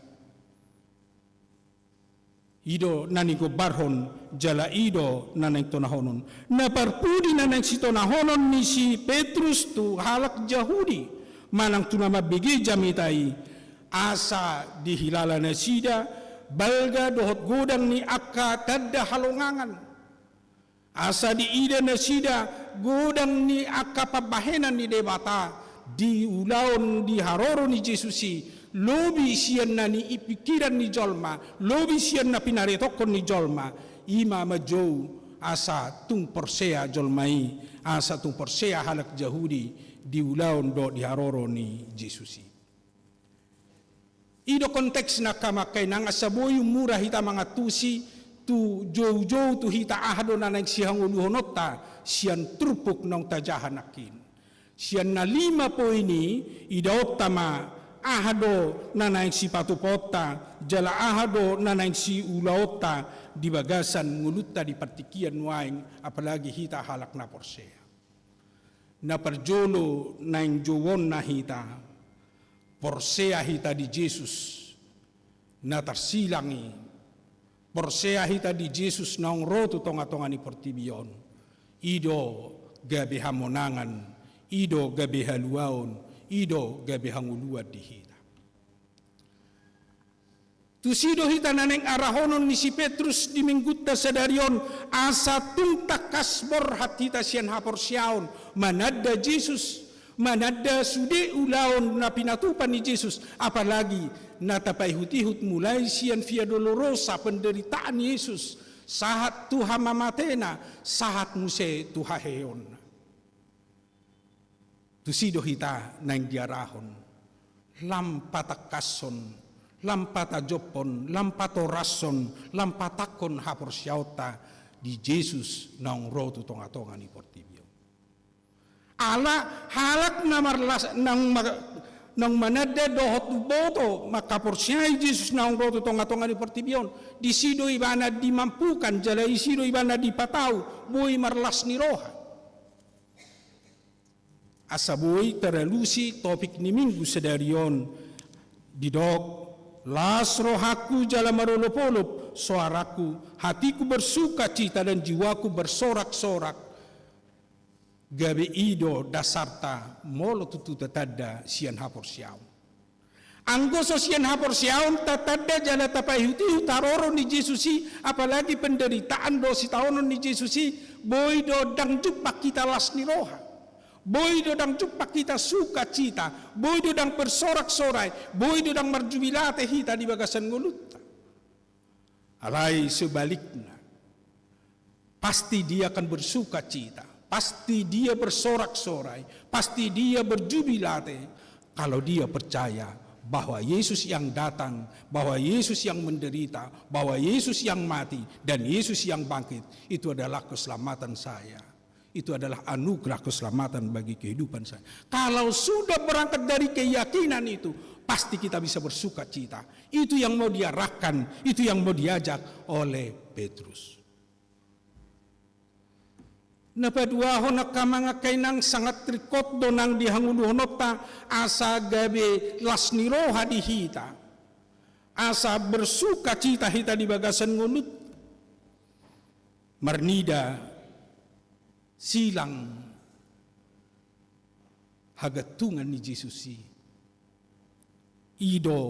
ido nani go barhon jala ido nanang tonahonon na parpudi nanang si tonahonon ni si Petrus tu halak Yahudi manang tunama bigi jamitai asa dihilala na sida balga dohot godang ni akka tadda halongangan asa di ida na sida godang ni akka pabahenan ni debata di ulaon di haroro ni Jesusi lobi siyan na ni ipikiran ni jolma lobi siyan na pinaretokon ni jolma ima majow asa tung persea jolmai asa tung persea halak Yahudi di ulaon do di haroro ni Jesusi. Ido konteks na kamakay nang asaboy murah hita mga tusi tu jow tu hita ahado na nang siyang uluhonota siyan trupok nang tajahanakin. Siyan na 5 po ini idaot tama ahado na nang si patupota jala ahado na nang si ulaota di bagasan nguluta di partikian waing apalagi hita halak na porsea. Na perjolo nang jowon na hita porsea hita di Jesus na tarsilangi porsea hita di Jesus na roto tonga-tonga ni portibion ido gabi hamonangan ido gabi haluaon ido gabi hanguluad di hita tusido hita naneng arahonon ni si Petrus di minggutta sadarion asa tuntak kasbor hatita siyan haporsiaon manadda Jesus manada sude ulaon na pinatupan ni Jesus apalagi natapayhut-ihut mulai siyan via dolorosa penderitaan Yesus sahat tuha mamatena sahat muse tuha heon tusido hita nang diarahon lampatakason lampatajopon lampatorason lampatakon haporsiauta di Jesus nang rotu tonga-tonga ni portibio ala halak na marlas nang manada dohot boto makaporsyai Jesus na roto tonga-tonga ni portibion di sido ibana dimampukan jala isido ibana dipatau boy marlas ni roha asa boy teralusi topik ni minggu sedarion didok las rohaku jala marolopolop suaraku hatiku bersuka cita dan jiwaku bersorak-sorak gabe ido dasarta molo tutu tatadda sian haporsiaw anggoso sian haporsiaw tatadda jala tapayhuti taroro ni Jesusi apalagi penderitaan do si taonon ni Jesusi boy do dang jupak kita las ni roha boy do dang jupak kita suka cita boy do dang bersorak-sorai boy do dang marjubilate hita di bagasan ngulutta alai sebaliknya pasti dia akan bersuka cita pasti dia bersorak-sorai, pasti dia berjubilate kalau dia percaya bahwa Yesus yang datang, bahwa Yesus yang menderita, bahwa Yesus yang mati dan Yesus yang bangkit itu adalah keselamatan saya. Itu adalah anugerah keselamatan bagi kehidupan saya. Kalau sudah berangkat dari keyakinan itu, pasti kita bisa bersuka cita. Itu yang mau diarahkan, itu yang mau diajak oleh Petrus. Napaduaho na kamanga kainang sangat trikot donang dihanguluhonota asa gabe lasniroha di hita asa bersuka cita hita di bagasan ngulut marnida silang hagatungan ni Jesusi ido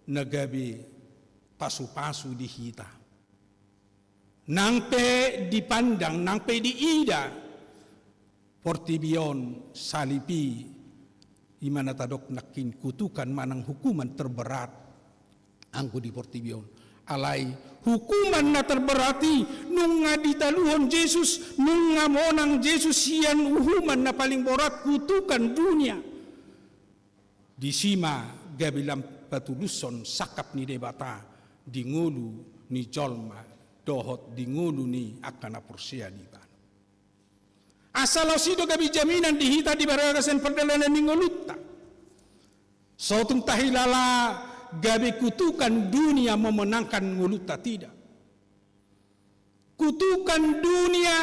nagabe pasu-pasu di hita nangpe dipandang, nangpe diida portibion salipi imana tadok nakin kutukan manang hukuman terberat angku di portibion alai hukuman na terberati nung nga ditaluhon Jesus nung nga monang Jesus siyan uhuman na paling berat kutukan dunia di sima gabilang patuluson sakap ni debata di ngulu ni jolma dohot di ngulu ni akana porsia di ban. Asal sido gabi jaminan dihita di baragasan perdalanan ni ngulutta. Sotung tahilala gabi kutukan dunia memenangkan ngulutta tidak. Kutukan dunia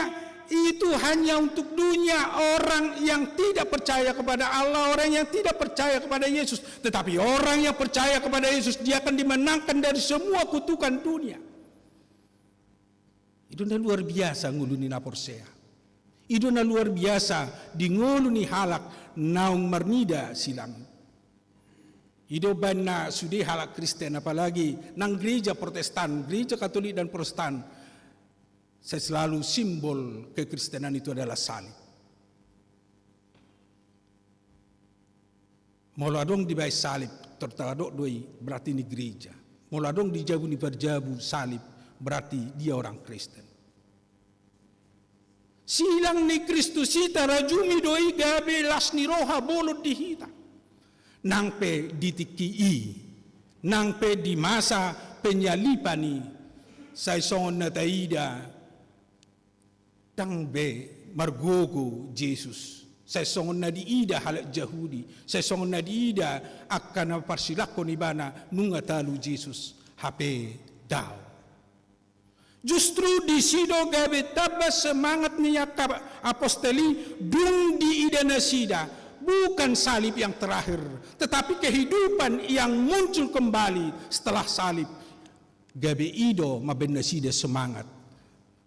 itu hanya untuk dunia, orang yang tidak percaya kepada Allah, orang yang tidak percaya kepada Yesus. Tetapi orang yang percaya kepada Yesus, dia akan dimenangkan dari semua kutukan dunia. Itu luar biasa nguluni na Porsea. Itu luar biasa di nguluni halak naung marnida silang. Itu banyak sudah halak Kristen, apalagi nang gereja Protestan, gereja Katolik dan Protestan. Saya selalu simbol kekristenan itu adalah salib. Moladong di bawah salib tertadok doi berarti ini gereja. Moladong di jabu ni berjabu salib berarti dia orang Kristen. Silang ni Kristus ita rajumi doi gabe las ni roha bolot di hita. Nang pe ditiki nang pe di masa penyalipani say songon na taida tang be margogo Jesus. Saya songon na diida halak Yahudi. Saya songon na diida akan parsilakon ibana nunga talu Jesus. Hape daw. Justru di sido gabe tabas semangat niya apostoli dung diida na sida. Bukan salib yang terakhir, tetapi kehidupan yang muncul kembali setelah salib. Gabe ido mabenasida semangat.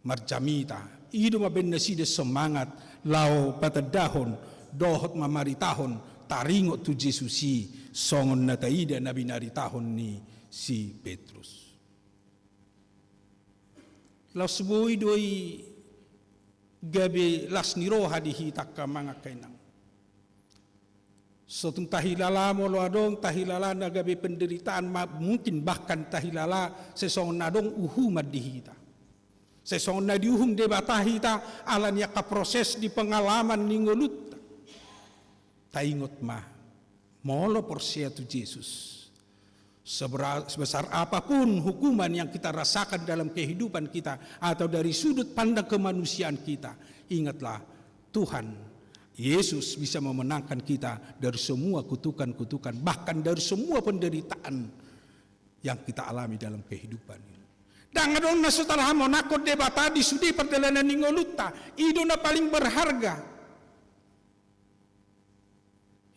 Marjamita. Ido mabenasida semangat. Lau patadahon. Dohot mamaritahon. Taringot tu Jesusi. Songon na taida na binaritahon ni si Petrus. Lau sebuah doi gabe las niroha dihitak ka mga kainang. So tung tahilala mo loadong tahilala na gabi penderitaan mungkin bahkan tahilala sesong nadong uhumad dihita. Sesong na diuhum debata hita alan ya kaproses di pengalaman ningolut. Taingot mah molo Porsea tu Yesus. Sebesar apapun hukuman yang kita rasakan dalam kehidupan kita atau dari sudut pandang kemanusiaan kita, ingatlah Tuhan Yesus bisa memenangkan kita dari semua kutukan-kutukan, bahkan dari semua penderitaan yang kita alami dalam kehidupan ini. Dan adon na setelah monakot debata di sudi perjalanan ningoluta, itu na paling berharga.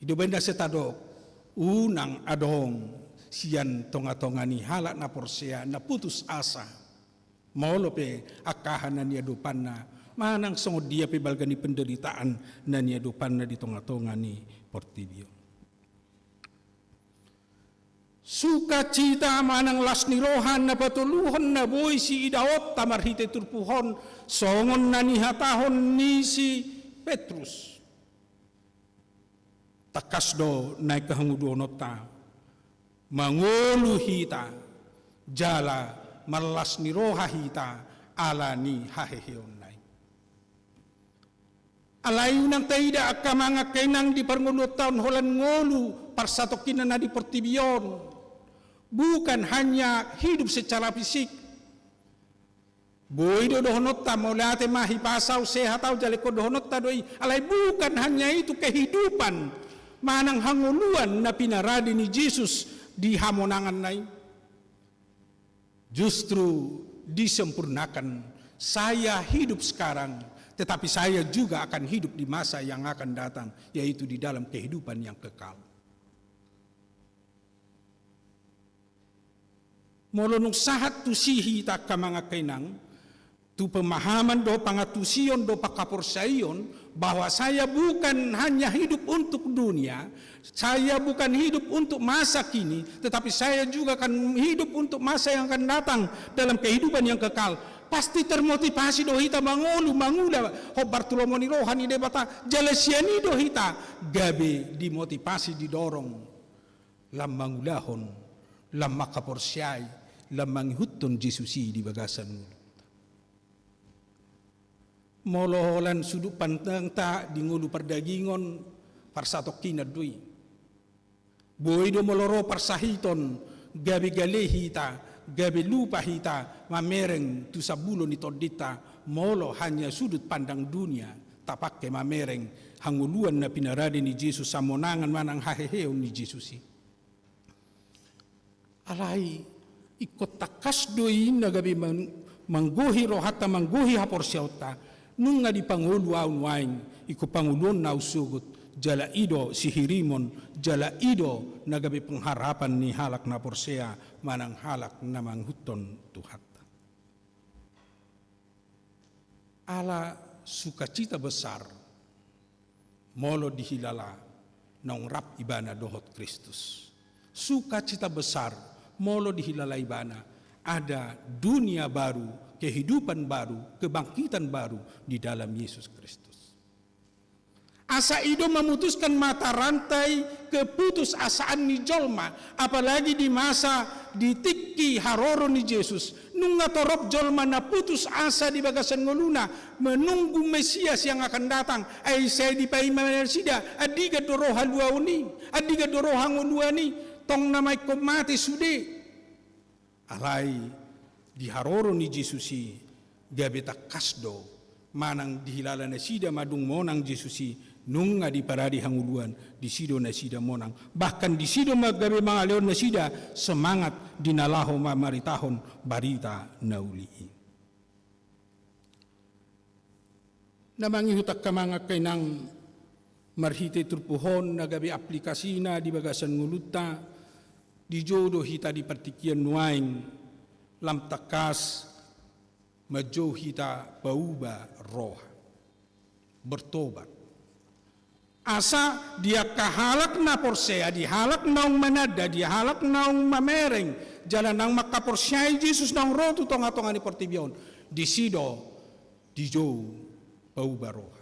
Itu benda setadok, unang adong sian tonga-tongani halak na Porsea na putus asa. Maulo pe akahan na niya dupan na manang songod dia pe balgani penderitaan na niya dupan na di tonga-tonga ni Portibio. Sukacita manang las nirohan na patuluhon na boy si Idaot tamarhite turpuhon songon na nihatahon ni si Petrus. Takasdo na ikahangudonot ta mangulu hita jala malas niroha hita ala ni haheheon nai. Alayu nang taida akka mga kainang di parngulu taon holan ngolu parsatokin na di Portibion. Bukan hanya hidup secara fisik. Boido dohonot ta maulate mahipasaw sehataw jaliko dohonot ta doi. Alay bukan hanya itu kehidupan manang hanguluan na pinaradi ni Jesus di hamonangan nai. Justru disempurnakan. Saya hidup sekarang, tetapi saya juga akan hidup di masa yang akan datang, yaitu di dalam kehidupan yang kekal. Molonong sahat tu sihi tak ka mga kainang, tu pemahaman do pangatusion do pakaporsayon bahwa saya bukan hanya hidup untuk dunia, saya bukan hidup untuk masa kini, tetapi saya juga akan hidup untuk masa yang akan datang dalam kehidupan yang kekal. Pasti termotivasi do hita mangulu mangula ho Bartolomeo ni rohani debata jalasiani do hita gabe dimotivasi didorong lam mangulahon lam makaporsyai lam manghutton Jesusi di bagasan mulut. Moloholan sudut pandang ta di ngulu perdagingon parsatok kinadui. Boido moloro parsahiton gabi galehi ta gabi lupa hita mamereng tu sabulo ni todita molo hanya sudut pandang dunia tapakke mamereng hanguluan na pinaradi ni Jesus samonangan manang haheheon ni Jesusi. Alai ikot takas doi na gabi mangguhi rohata mangguhi haporsyauta nunga di pangulu aun waing iku pangulun na usugut jala ido sihirimon jala ido nagabi pengharapan ni halak na porsea manang halak na manghuton Tuhan. Ala sukacita besar molo dihilala nang rap ibana dohot Kristus. Sukacita besar molo dihilala ibana ada dunia baru, kehidupan baru, kebangkitan baru di dalam Yesus Kristus. Asa ido memutuskan mata rantai keputusasaan ni jolma, apalagi di masa ditiki haroro ni Yesus. Nunga torop jolma na putus asa di bagasan ngoluna, menunggu Mesias yang akan datang. Ay saya di paimansida, adiga doroha luauni, adiga doroha ngoluani, tong namay ko mati sude. Alay di haroro ni Jesusi gabeta kasdo manang dihilala na sida madung monang Jesusi nunga di paradi hanguluan di sido na sida monang bahkan di sido magabe mga leon na sida semangat dinalaho mamaritahon barita na uli. Namangihutak ka mga kainang marhite turpuhon na gabi aplikasi na di bagasan nguluta di jodoh hita di partikian nuaing lam takas majo hita bauba roh bertobat asa dia kahalak na porsea dihalak naung manada dihalak naung mamereng jalan nang makaporsyai Jesus nang roh tu tonga-tonga ni portibion di sido di jo bauba roh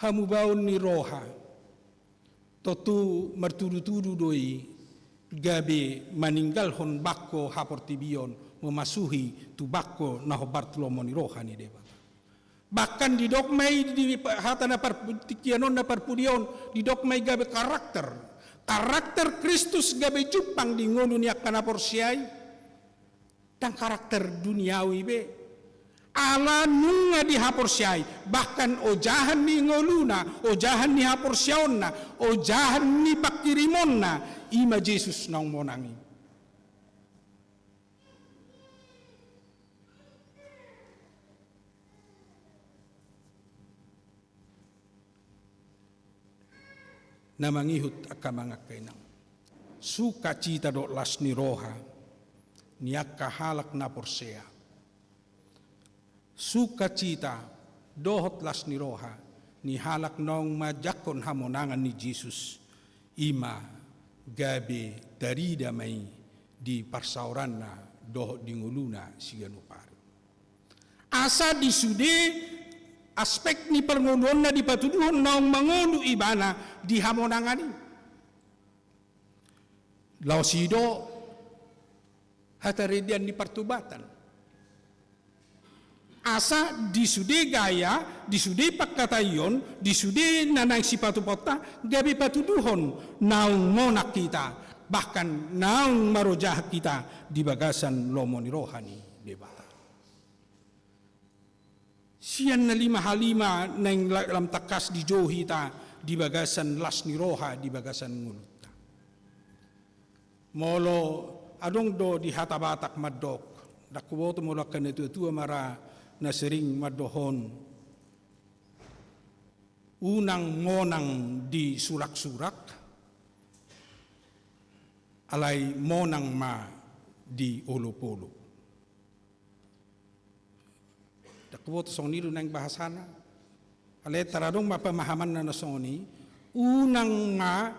hamubaun ni roha totu mertudu-tudu doi gabe maninggal hon bakko haportibion memasuhi tu bakko naho Bartolomeo ni rohani deba. Bahkan di dokmai di hatana partikianon na parpudion di dokmai gabe karakter Kristus gabe jupang di ngonu niak kana porsiai dan karakter duniawi be ala nunga di haporsiai bahkan ojahan ni ngoluna ojahan ni haporsiaonna ojahan ni pakirimonna ima Jesus nang monangi namangihut akamanga kainang sukacita do las ni roha niak kahalak na porsea sukacita dohot las ni roha ni halak nong majakon hamonangan ni Jesus ima gabe dari damai di parsauran na dohot di nguluna siganupari asa disude aspek ni pernguluan na di patuduhon naong mangulu ibana di hamonangani lausido hataredian di partubatan asa disude gaya, disude pakkatayon, disude nanang sipatu pota, gabi patuduhon naung monak kita, bahkan naung marojah kita di bagasan lomoni rohani debata. Sian na lima halima nang lam takas di johita di bagasan las ni roha di bagasan nguluta. Molo adong do di hatabatak madok, dakuwoto mo lakan itu mara na sering madohon unang monang di surak-surak alay monang ma di olo-polo. Dakwot song nilu nang bahasana alay taradong mapamahaman na nasoni unang ma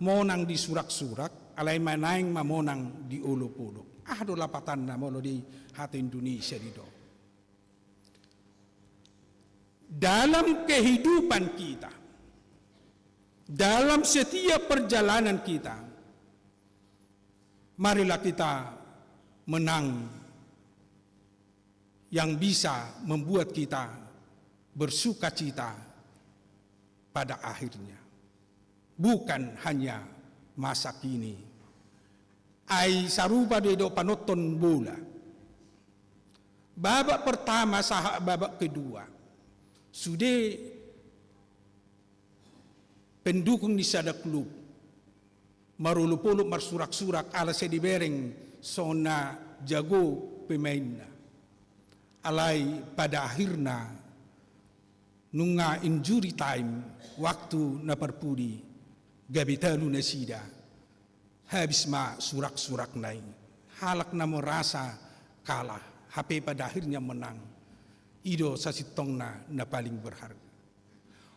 monang di surak-surak alay manaing mamonang di olo-polo. Do lapatan na molo di hati Indonesia di do. Dalam kehidupan kita, dalam setiap perjalanan kita, marilah kita menang yang bisa membuat kita bersukacita pada akhirnya. Bukan hanya masa kini. Ay sarupa do panoton bola. Babak pertama sah babak kedua. Sudah pendukung di sada klub marulu-pulu marsurak-surak ala sedibereng sona jago pemainna. Alai pada akhirnya nunga injury time waktu na perpudi gabitalu na sida habis ma surak-surak nai halak na merasa kalah HP pada akhirnya menang ido sasitong na paling berharga.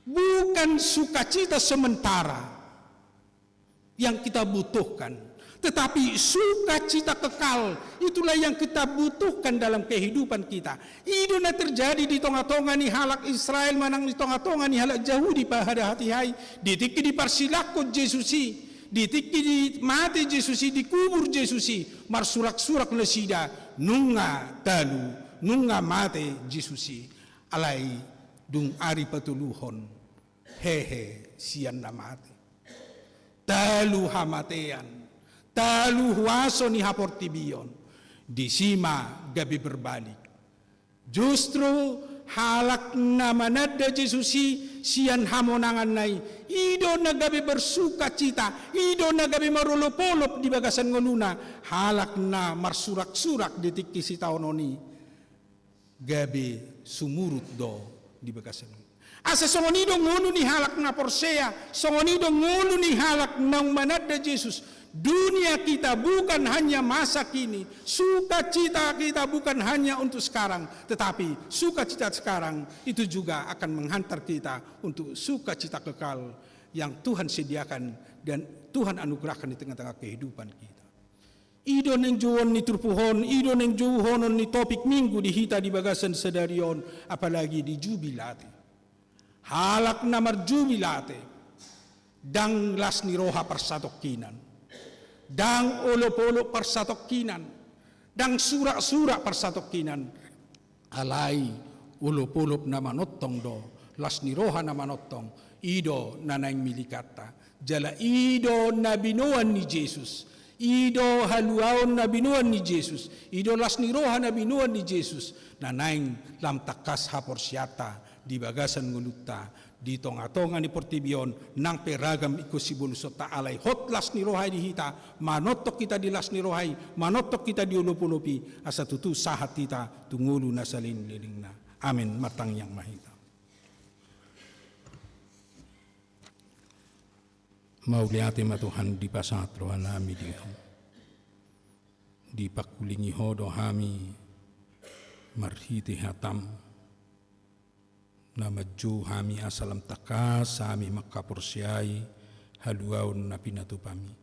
Bukan sukacita sementara yang kita butuhkan, tetapi sukacita kekal itulah yang kita butuhkan dalam kehidupan kita. Itu na terjadi di tengah-tengah ni halak Israel manang di tengah-tengah ni halak Yahudi pada hati-hai ditiki di parsilakot Yesusi, ditiki di mati Yesusi, dikubur Yesusi, marsurak-surak lesida nunga dalu nunga mate Yesusi alai dung ari patuluhon hehe sian na mate dalu hamatean talu huaso ni haportibion disima gabi berbalik justru halak na manada Jesusi sian hamonangan nai ido na gabi bersuka cita ido na gabi marulopolop di bagasan ngoluna halak na marsurak-surak di tiki si taononi gabi sumurut do di bagasan asa songonido ngulu ni halak na porsea songonido ngulu ni halak nang manada Jesus. Dunia kita bukan hanya masa kini, sukacita kita bukan hanya untuk sekarang, tetapi sukacita sekarang itu juga akan menghantar kita untuk sukacita kekal yang Tuhan sediakan dan Tuhan anugerahkan di tengah-tengah kehidupan kita. Ido neng juon ni turpuhon, ido neng juhonon ni topik minggu di hita di bagasan sedarion, apalagi di jubilate. Halak namar jubilate, dang las ni roha persatokinan, dang olo-polo persatokinan, dang surak-surak persatokinan, alai olo-polo nama notong do, las ni roha nama notong, ido nanaing milikata, jala ido nabinuan ni Jesus, ido haluaon nabinuan ni Jesus, ido las ni roha nabinuan ni Jesus, nanaing lam takas haporsiata, di bagasan nguluta di tonga-tonga ni portibion nang peragam iko sibulusot ta alay hotlas ni rohay di hita manotok kita di las ni rohay manotok kita di ulup-ulupi asa tutu sahat kita tungulu na salin liling na amin matang yang mahita mauliati matuhan di pasatro anami di pakulingi hodo hami marhiti hatam nama ju hami asalam takas hami makapursiai haluaun na pinatupami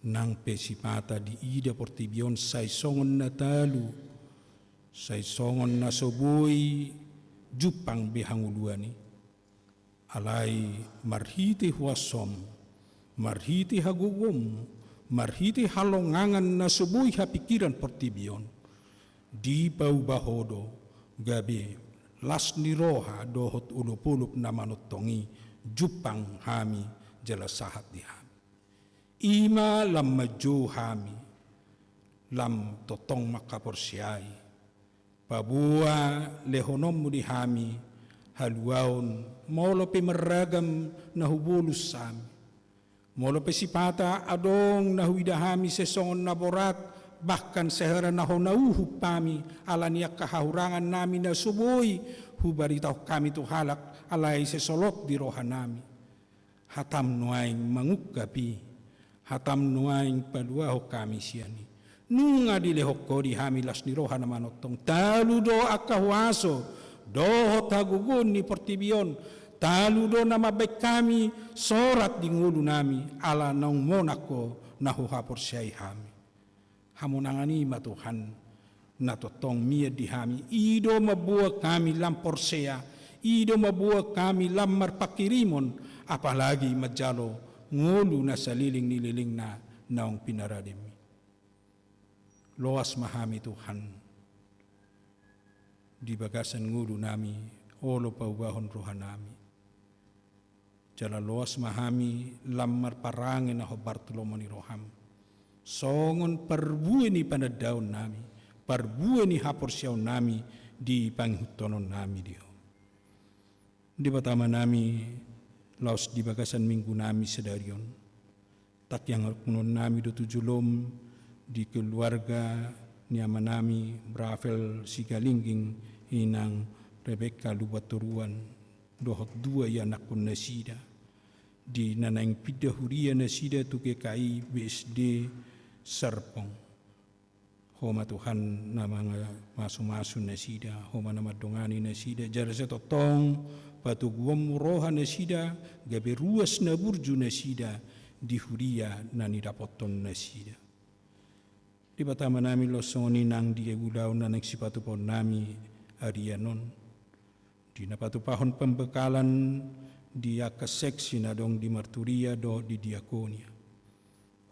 nang pesipata di ida portibion say songon na talu say songon na soboy jupang behanguluani alai marhiti huasom marhiti hagugum marhiti halongangan na soboy hapikiran portibion di bau bahodo gabe las ni roha dohot ulupulup na manutongi jupang hami jala sahat di hami ima lam maju hami lam totong makaporsiai pabua lehonom di hami haluaun molo pe meragam na hubulus sami molo pe sipata adong na huida hami sesongon na borat bahkan sehera naho nauhup kami alaniak kahahurangan nami na suboy hubaritaw kami tu halak alay sesolok di roha nami hatam nuaing mangukapi hatam nuaing paluaho kami siani nunga dilehok ko di hami las ni roha na manotong talu do akahuaso dohot hagugun ni portibion talu do na mabek kami sorat di ngulu nami ala naung monako nahuhapor siyay hami hamonangani matuhan na totong mia di hami ido mabuak kami lam porsea ido mabuak kami lam marpakirimon apalagi majalo ngulu na saliling nililing na naong pinaradimi loas mahami Tuhan di bagasan ngulu nami olo paubahon roha nami jala loas mahami lam marparangin na ho Bartolomeo ni roham songon parbuhe ni panadaon nami, parbuhe ni haporsiaw nami di panghutonon nami dio. Di batama nami laos di bagasan minggu nami sedarion, tak yang kunon nami do tujulom di keluarga Niamanami Bravel Sigalingging inang Rebecca Lubaturuan dohot dua ya nakun nasida di nanaing pida huria nasida tu KKI BSD Serpong. Homa Tuhan nama masu-masu nasida, homa nama dongani nasida, jara setotong patu guam roha nasida, gabe ruas na burju nasida, di huria nani dapoton nasida. Di batama nami losoni nang di ulau nanang sipatu pon nami arianon. Di napatu pahon pembekalan di akaseksi nadong di marturia do di diakonia.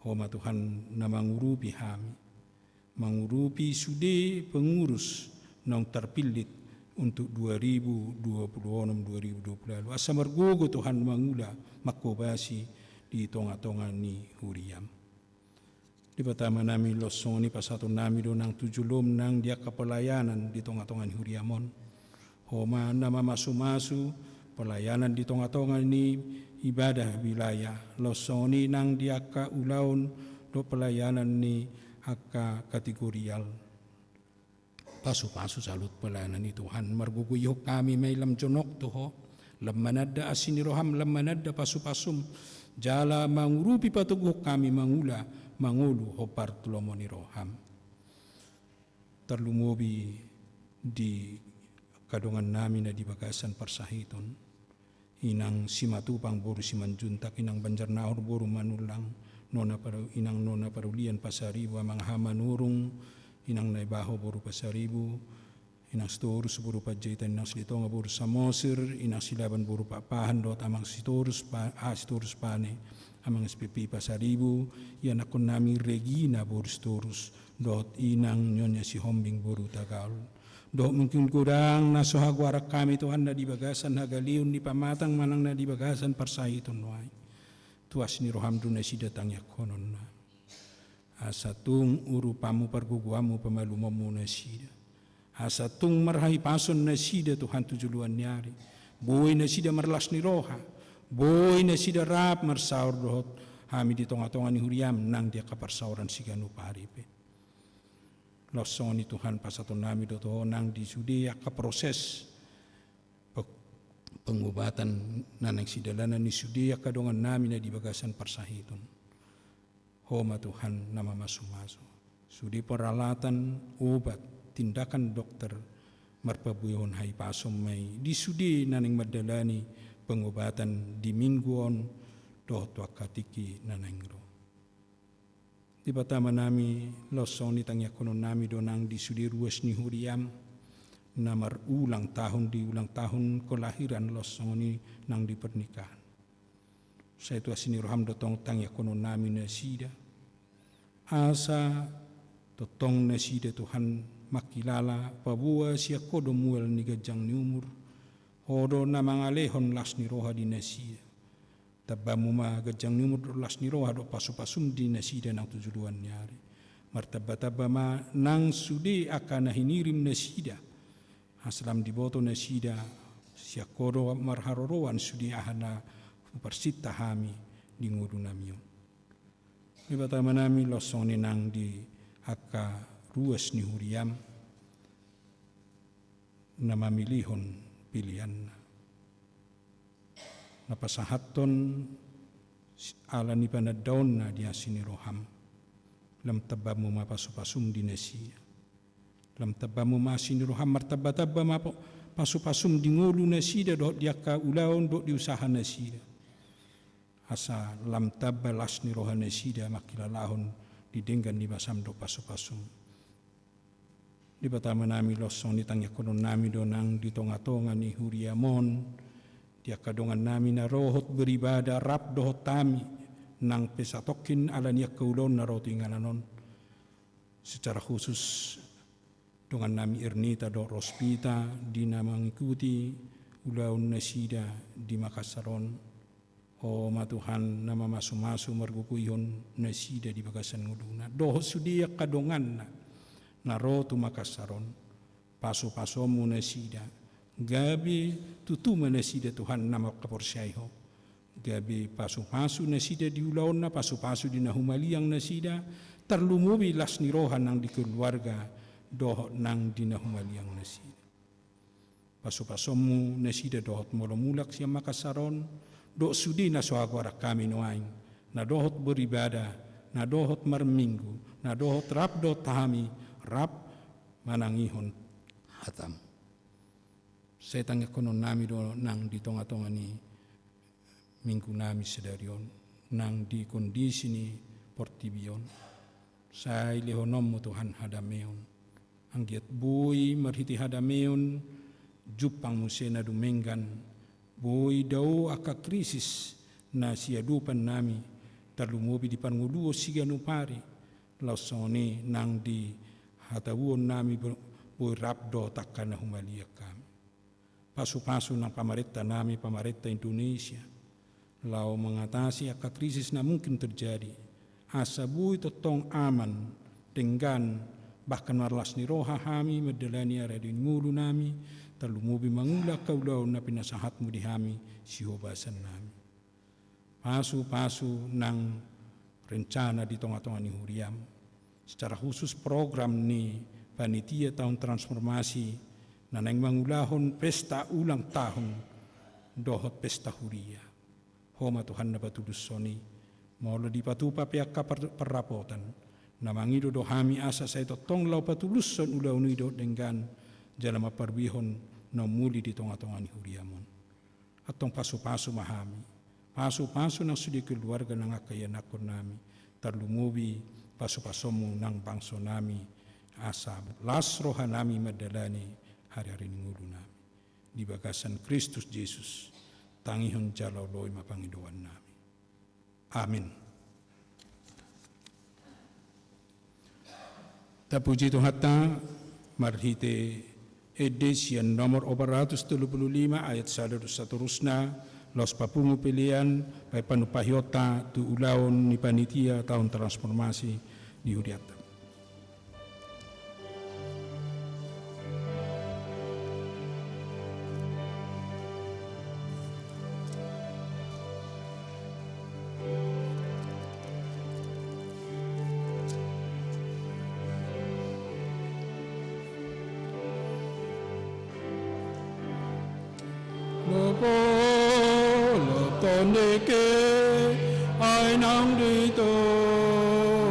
Homa Tuhan nama ngurupi hami. Mengurupi sude pengurus nang terpilih untuk 2026-2020 lalu. Asa mergogo Tuhan mangula makobasi di tonga-tonga ni huriam. Di batama nami losoni pasatu nami do nang tujulom nang dia kepelayanan di tonga-tonga ni huriamon. Homa nama masu-masu pelayanan di tonga-tonga ni ibadah wilayah. Losoni nang dia ka ulaun do pelayanan ni haka kategorial pasu-pasu salut pelayanan itu Tuhan marguguyok kami may lam jonok tuho lam manada asiniroham lam manada pasu-pasum jala mangurupi patuguk kami mangula mangulu hopar tulomoni roham terlumubi di kadongan nami na di bagasan persahiton inang simatupang boru simanjuntak inang banjarnahor boru manulang nona paru inang nona parulian pasaribu amang hama nurung inang naibaho boru pasaribu inang storus boru pajaitan inang silitonga boru samosir inang silaban boru papahan dot amang sitorus sitorus pane amang SPP pasaribu yan akon nami Regina boru storus dot inang nyonya si hombing boru tagal dot mungkin kurang nasohagwarak kami Tuhan na di bagasan hagaliun di pamatang manang na di bagasan parsahiton wai tuas ni roham duna si datang ya konon na asatung urupamu perguguamu pemalumamu na sida asatung marhahi pason na sida Tuhan tujuluan nyari boy na sida marlas ni roha boy na sida rap marsaur dohot hami di tonga-tonga ni huriam nang dia kaparsauran siganu paripe losong ni Tuhan pasaton nami doto nang di sudia ka proses pengobatan nanang sidalanan ni sudia kadongan nami na di bagasan parsahiton. Homa Tuhan nama masu-masu. Sudi peralatan obat tindakan dokter marpabuyon hai pasom may di sudi nanang madalani pengobatan di mingguon do tuakatiki nanangro. Di batama nami losong ni tangya konon nami donang di sudi ruas ni huriam namar ulang tahun kelahiran losong nang di pernikahan. Saya tu asini roham dotong tang ya kono nami nasida. Asa dotong nasida Tuhan makilala pabua siya kodo muel ni gajang ni umur. Hodo namang alehon las ni roha di nasida. Tabamu ma gajang ni umur las ni roha do pasu-pasum di nasida nang tujuan nyari. Martaba-taba ma nang sudi akan hinirim nasida. Aslam diboto nasida siya kodo marharoroan sudi ahana persita hami di ngudu namiyo. Ibata manami losong ni nang di haka ruas ni huriam na mamilihon pilihan na pasahaton ala ni panadaon na dia sini roham lam tabamu mapasupasum di nasida lam tabamu masini roham martaba-taba mapo pasupasum di ngulu nasida dot dia ka ulaon dot di usaha nasida asa lam tabalas ni roha nasida makilalahon didenggan di basam dot pasupasum di batama nami losong ni tangya konon nami donang di tonga-tonga ni huriamon dia kadongan nami na rohot beribadah rap dohot tami nang pesatokin ala niya kaulon na roti ngananon secara khusus dengan nami Ernita do Rospita di nama mengikuti ulaun nasida di Makassaron. Oh ma Tuhan nama masu-masu margukuyon nasida di bagasan nguduna. Doh sudia kadongan na rotu Makassaron. Paso-pasomu nasida. Gabi tutuma nasida Tuhan nama kaporsayho. gabi pasu-pasu nasida di ulaon na pasu-pasu di nahumaliang nasida terlumubi las nirohan nang di keluarga dohot nang di nahumaliang nasida. Pasu-pasumu nasida dohot molomulak siya makasaron do sudi na soagwara kami noaing na dohot beribadah na dohot marminggu na dohot rap do tahami rap manangihon hatam. Saya tangga konon nami do nang di tonga-tonga ni minggu nami sedarion nang di kondisi ni portibion. Saya lehonom mo Tuhan hadameon. Anggiat bui marhiti hadameon jupang musena dumenggan. Bui dau aka krisis na siadupan nami terlumubi di panguluo siganu pari. Lausoni nang di hatawuon nami bui rapdo takkan na humalia kami. Pasu-pasu ng pamarita nami, pamarita Indonesia, lau mengatasi aka krisis na mungkin terjadi. Asa bui totong aman, tenggan, bahkan marlas ni roha hami, medalani aradin mulu nami, terlumubi mangula kaulau na pinasahatmu di hami, sihobasan nami. Pasu-pasu ng rencana di tonga-tonga ni Huriam, secara khusus program ni Panitia Tahun Transformasi, na nang mangulahon pesta ulang tahun dohot pesta huria. Homa Tuhan na batulus soni, maulo di patupa pihak kaparapotan, na mangido dohami asa sa ito tong lau patulus son ulaw nido dengan jalan maparbihon na muli di tonga-tonga ni huriamon. At tong pasu-pasu mahami, pasu-pasu ng sudi keluarga ng akayanakon nami, tarlumubi pasu-pasomu ng bangso nami, asa lasroha nami madalani, hari-hari ngulu nami. Di bagasan Kristus Yesus, tangihon jalaw loy mapangiduan nami. Amin. Tapuji Tuhan marhite edisian nomor 435 ayat 1 seterusnya los papungu pilihan pai panupahiota tu ulaon ni panitia tahun transformasi di Huriata. Toneke ay nang dito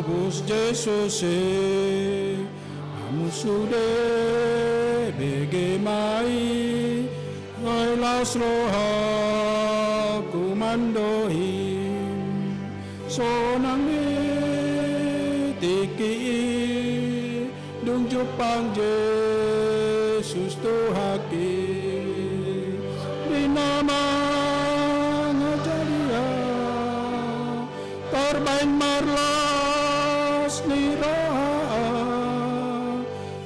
bus Jesus amusude bege mai ay las roha kumandohin so nang tiki dung jupang Jesus tuhaki dinama Torbain marlas ni roha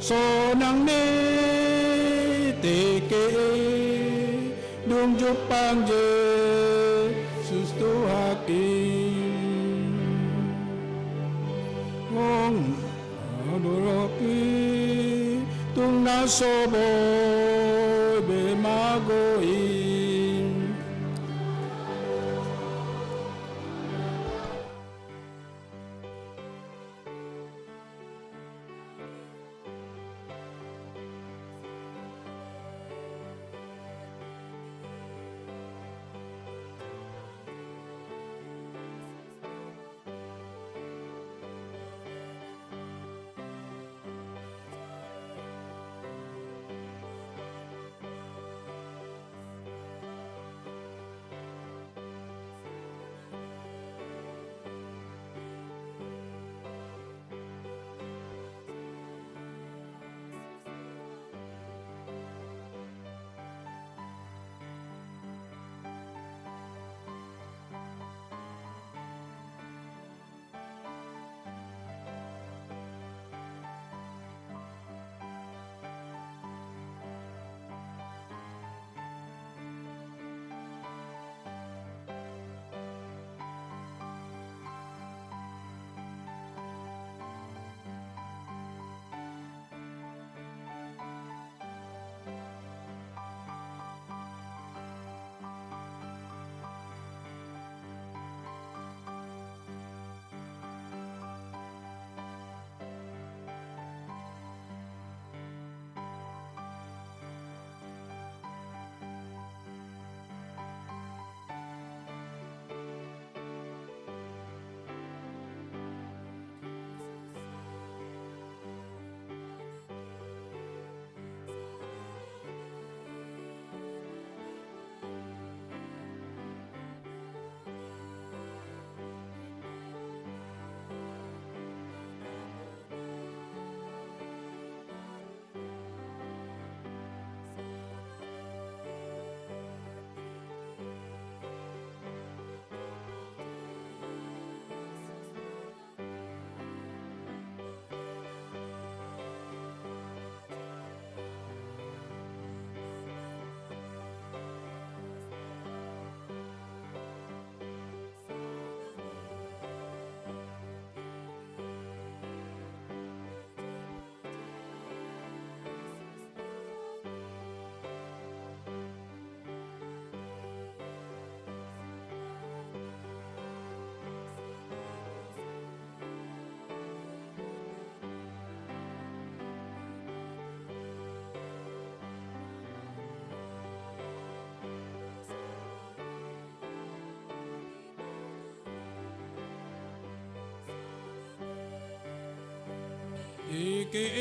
sonang ni teke dung jupang Jesus tuhakin ong adoroki tung nasoboy bemagoin Tike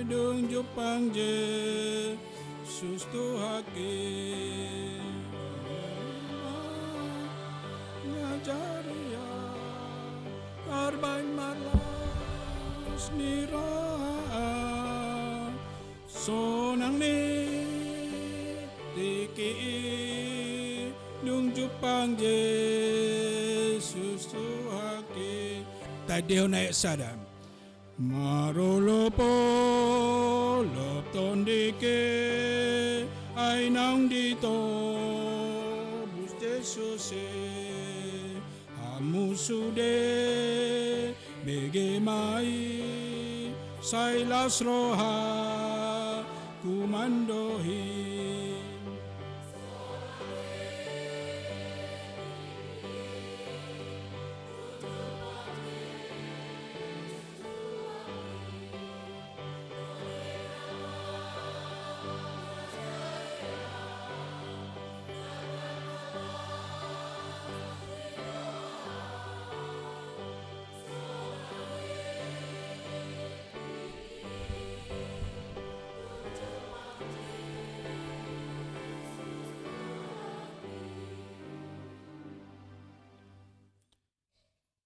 dung Jepang je sustu hake ngajaria arbain malas niraha sonang ni tiki dung Jepang je sustu hake tadeo naik sadam marolopo lop tondike ay nang dito buste sose amusude bege mai sailas roha kumandohi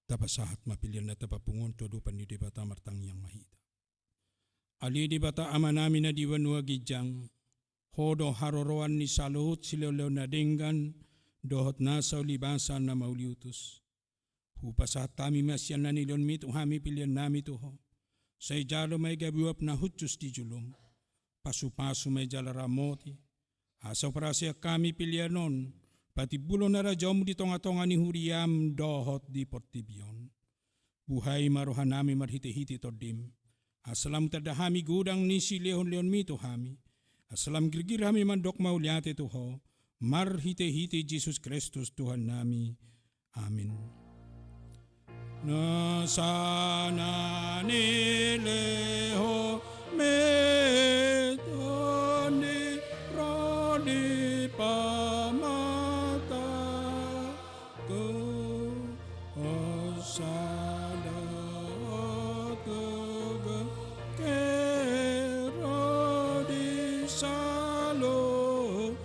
tapasahat mapilian na tapapungon tudupan ni dibata martang yang mahita. Ali dibata ama namin na diwanua gijang, hodo haroroan ni saluhut siloleo na denggan, dohot nasa ulibasan na mauliutus. Hupasahat kami masyan na nilon mit uhami pilian nami tuho. Say jalo may gabiwap na hutsus di julum, pasu-pasu may jalaramoti. Asaw parasya kami pilianon, pati bulo na rajom di tonga-tonga ni huriam dohot di portibion. Buhay maruhan nami marhiti-hiti todim. Asalam tadahami gudang ni si leon-leon mito hami. Asalam girgir hami mandok mauliate tuho. Marhiti-hiti Jesus Kristus Tuhan nami. Amin. Nasana nileho metoni rodi pamata ke osada ke rodi salo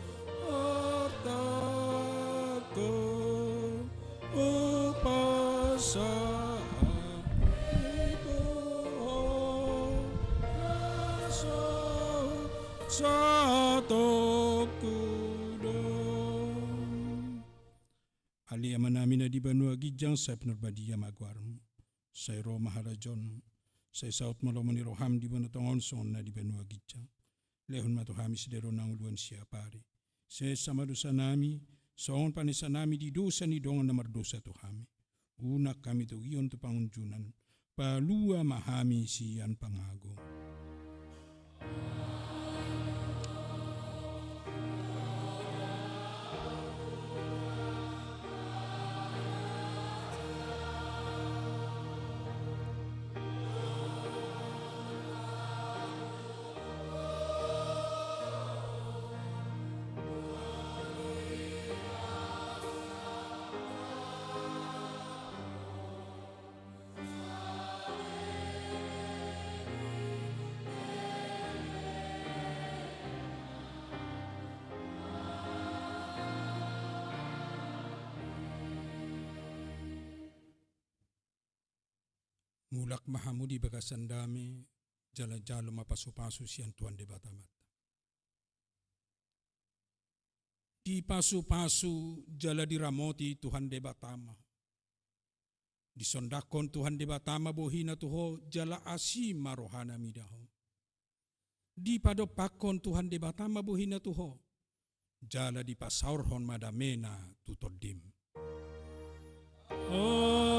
ortako upasa Ali aman namin na di banua gijang sa penerbadia magwarm. Sa Roma harajon. Sa saut malomon ni roham di banatongon son na di banua gijang. Lehon matuhami sidero nang uluan siya pari. Sa samadusa nami, soon panisa nami di dosa ni dongon na mardosa tuhami. Unak kami tu iyon tu pangunjunan. Palua mahami siyan pangago. Mulak mahamudi bagasan dami, jala-jalo mapasu-pasu siyan Tuhan di batamat. Di pasu-pasu jala diramoti Tuhan di batama. Di sondakon Tuhan di batama bohina tuho jala asi marohana midaho. Di padopakon Tuhan di batama bohina tuho jala di pasaurhon madamena tutodim. Oh